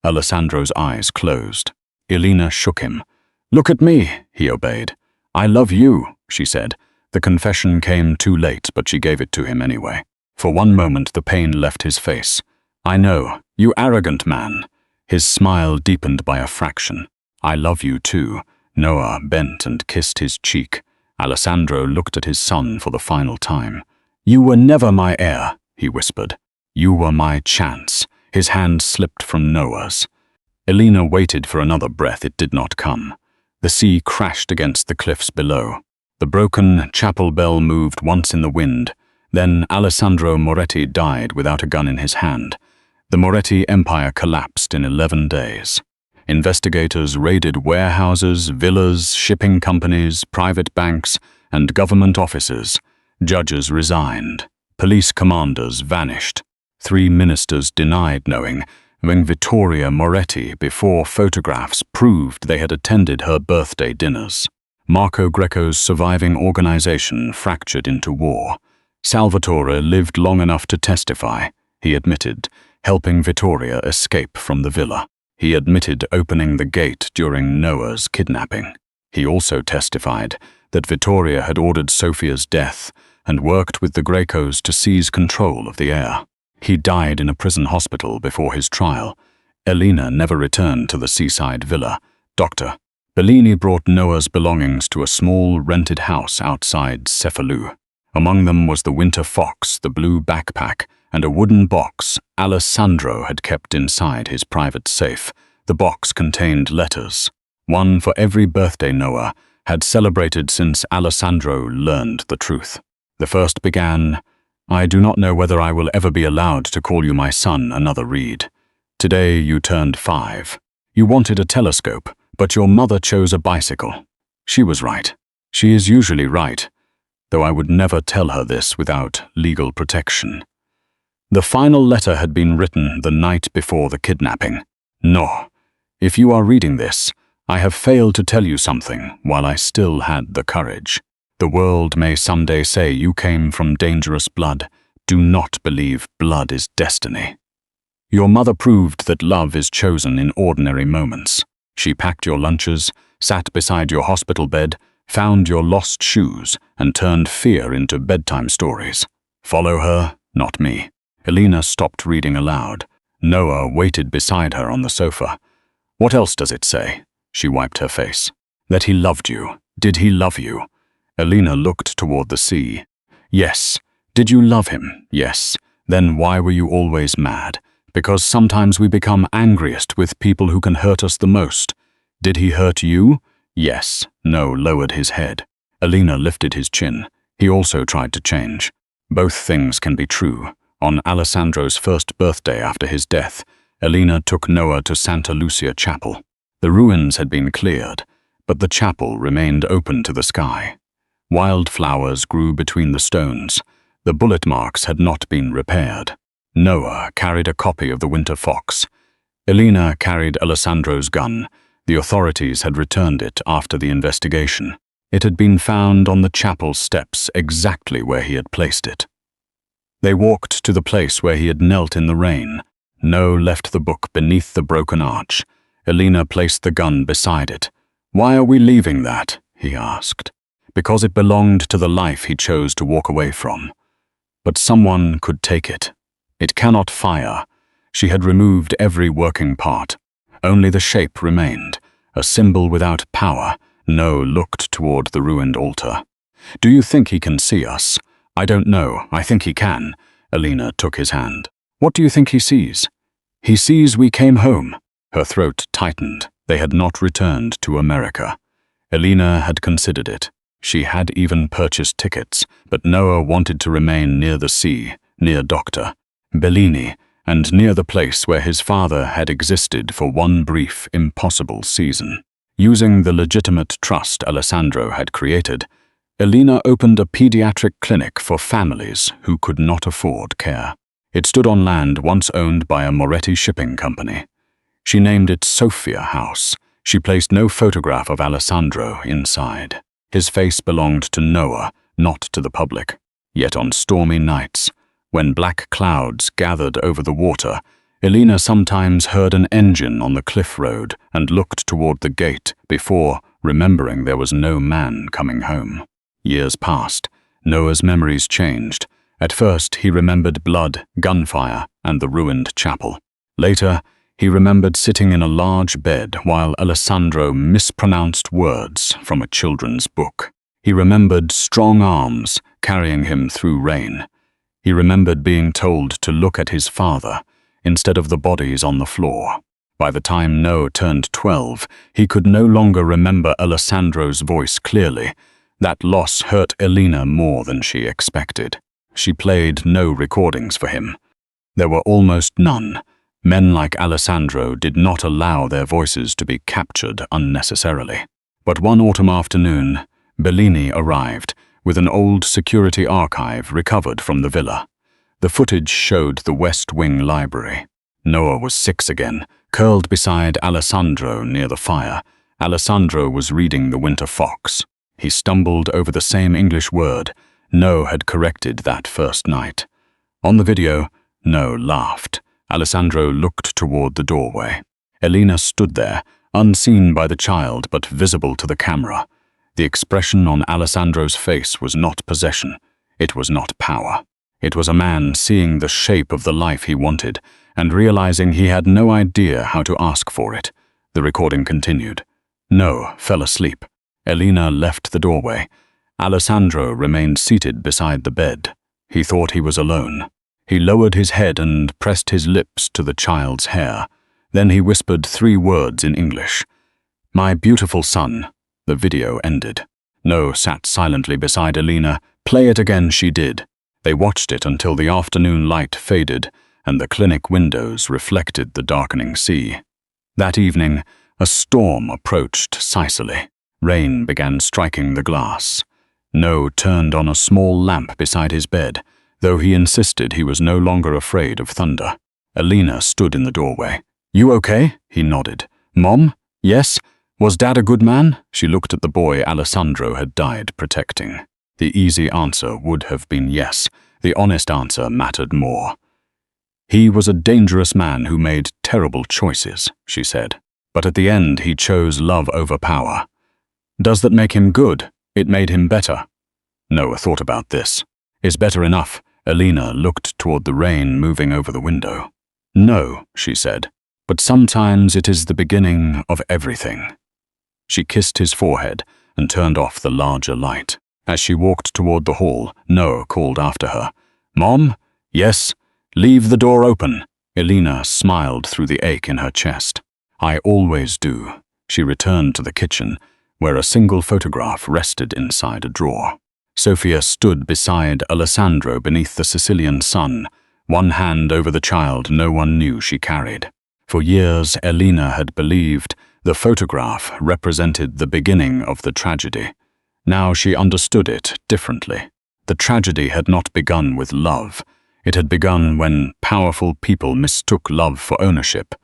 Alessandro's eyes closed. Elena shook him. "Look at me," he obeyed. "I love you," she said. The confession came too late, but she gave it to him anyway. For one moment the pain left his face. "I know, you arrogant man." His smile deepened by a fraction. "I love you too." Noah bent and kissed his cheek. Alessandro looked at his son for the final time. "You were never my heir," he whispered. "You were my chance." His hand slipped from Noah's. Elena waited for another breath. It did not come. The sea crashed against the cliffs below. The broken chapel bell moved once in the wind. Then Alessandro Moretti died without a gun in his hand. The Moretti empire collapsed in 11 days. Investigators raided warehouses, villas, shipping companies, private banks, and government offices. Judges resigned. Police commanders vanished. 3 ministers denied knowing Vittoria Moretti before photographs proved they had attended her birthday dinners. Marco Greco's surviving organization fractured into war. Salvatore lived long enough to testify. He admitted helping Vittoria escape from the villa. He admitted opening the gate during Noah's kidnapping. He also testified that Vittoria had ordered Sofia's death and worked with the Grecos to seize control of the heir. He died in a prison hospital before his trial. Elena never returned to the seaside villa. Dr. Bellini brought Noah's belongings to a small rented house outside Cefalù. Among them was the winter fox, the blue backpack, and a wooden box Alessandro had kept inside his private safe. The box contained letters, one for every birthday Noah had celebrated since Alessandro learned the truth. The first began, "I do not know whether I will ever be allowed to call you my son, another Reed. Today you turned 5. You wanted a telescope, but your mother chose a bicycle. She was right. She is usually right, though I would never tell her this without legal protection." The final letter had been written the night before the kidnapping. "No, if you are reading this, I have failed to tell you something while I still had the courage. The world may someday say you came from dangerous blood. Do not believe blood is destiny. Your mother proved that love is chosen in ordinary moments. She packed your lunches, sat beside your hospital bed, found your lost shoes, and turned fear into bedtime stories. Follow her, not me." Elena stopped reading aloud. Noah waited beside her on the sofa. "What else does it say?" She wiped her face. "That he loved you. Did he love you?" Elena looked toward the sea. "Yes. Did you love him? Yes. Then why were you always mad? Because sometimes we become angriest with people who can hurt us the most. Did he hurt you?" "Yes." Noah lowered his head. Elena lifted his chin. He also tried to change. Both things can be true. On Alessandro's first birthday after his death, Elena took Noah to Santa Lucia Chapel. The ruins had been cleared, but the chapel remained open to the sky. Wildflowers grew between the stones. The bullet marks had not been repaired. Noah carried a copy of the Winter Fox. Elena carried Alessandro's gun. The authorities had returned it after the investigation. It had been found on the chapel steps exactly where he had placed it. They walked to the place where he had knelt in the rain. Noah left the book beneath the broken arch. Elena placed the gun beside it. "Why are we leaving that?" he asked. "Because it belonged to the life he chose to walk away from. But someone could take it. It cannot fire." She had removed every working part. Only the shape remained, a symbol without power. Noah looked toward the ruined altar. "Do you think he can see us?" "I don't know. I think he can." Elena took his hand. "What do you think he sees?" "He sees we came home." Her throat tightened. They had not returned to America. Elena had considered it. She had even purchased tickets, but Noah wanted to remain near the sea, near Dr. Bellini, and near the place where his father had existed for one brief, impossible season. Using the legitimate trust Alessandro had created, Elena opened a pediatric clinic for families who could not afford care. It stood on land once owned by a Moretti shipping company. She named it Sofia House. She placed no photograph of Alessandro inside. His face belonged to Noah, not to the public. Yet on stormy nights, when black clouds gathered over the water, Elena sometimes heard an engine on the cliff road and looked toward the gate before remembering there was no man coming home. Years passed. Noah's memories changed. At first, he remembered blood, gunfire, and the ruined chapel. Later, he remembered sitting in a large bed while Alessandro mispronounced words from a children's book. He remembered strong arms carrying him through rain. He remembered being told to look at his father instead of the bodies on the floor. By the time Noah turned 12, he could no longer remember Alessandro's voice clearly. That loss hurt Elena more than she expected. She played no recordings for him. There were almost none. Men like Alessandro did not allow their voices to be captured unnecessarily. But one autumn afternoon, Bellini arrived with an old security archive recovered from the villa. The footage showed the West Wing library. Noah was 6 again, curled beside Alessandro near the fire. Alessandro was reading The Winter Fox. He stumbled over the same English word Noah had corrected that first night. On the video, Noah laughed. Alessandro looked toward the doorway. Elena stood there, unseen by the child but visible to the camera. The expression on Alessandro's face was not possession. It was not power. It was a man seeing the shape of the life he wanted and realizing he had no idea how to ask for it. The recording continued. Noah fell asleep. Elena left the doorway. Alessandro remained seated beside the bed. He thought he was alone. He lowered his head and pressed his lips to the child's hair. Then he whispered 3 words in English. "My beautiful son." The video ended. Noah sat silently beside Elena. Play it again, she did. They watched it until the afternoon light faded and the clinic windows reflected the darkening sea. That evening, a storm approached Sicily. Rain began striking the glass. Noah turned on a small lamp beside his bed, though he insisted he was no longer afraid of thunder. Elena stood in the doorway. "You okay?" He nodded. "Mom? Yes? Was Dad a good man?" She looked at the boy Alessandro had died protecting. The easy answer would have been yes. The honest answer mattered more. "He was a dangerous man who made terrible choices," she said. "But at the end he chose love over power. Does that make him good? It made him better." Noah thought about this. "Is better enough?" Elena looked toward the rain moving over the window. "No," she said, "but sometimes it is the beginning of everything." She kissed his forehead and turned off the larger light. As she walked toward the hall, Noah called after her. "Mom? Yes? Leave the door open." Elena smiled through the ache in her chest. "I always do." She returned to the kitchen, where a single photograph rested inside a drawer. Sophia stood beside Alessandro beneath the Sicilian sun, one hand over the child no one knew she carried. For years, Elena had believed the photograph represented the beginning of the tragedy. Now she understood it differently. The tragedy had not begun with love. It had begun when powerful people mistook love for ownership.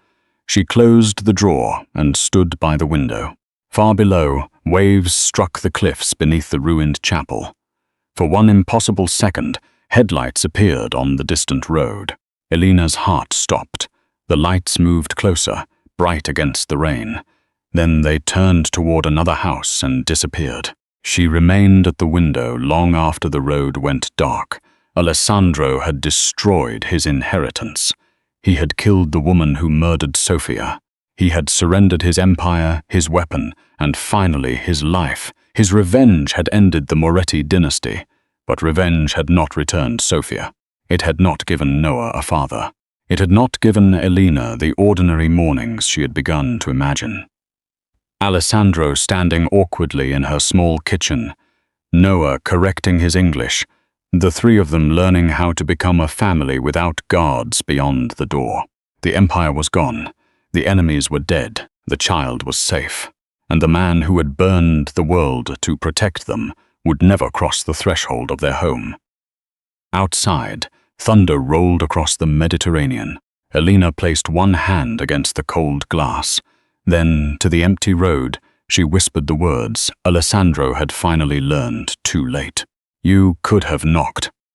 She closed the drawer and stood by the window. Far below, waves struck the cliffs beneath the ruined chapel. For one impossible second, headlights appeared on the distant road. Elena's heart stopped. The lights moved closer, bright against the rain. Then they turned toward another house and disappeared. She remained at the window long after the road went dark. Alessandro had destroyed his inheritance. He had killed the woman who murdered Sophia. He had surrendered his empire, his weapon, and finally his life. His revenge had ended the Moretti dynasty, but revenge had not returned Sophia. It had not given Noah a father. It had not given Elena the ordinary mornings she had begun to imagine. Alessandro standing awkwardly in her small kitchen, Noah correcting his English, the 3 of them learning how to become a family without guards beyond the door. The empire was gone. The enemies were dead. The child was safe. And the man who had burned the world to protect them would never cross the threshold of their home. Outside, thunder rolled across the Mediterranean. Elena placed one hand against the cold glass. Then, to the empty road, she whispered the words Alessandro had finally learned too late. "You could have knocked."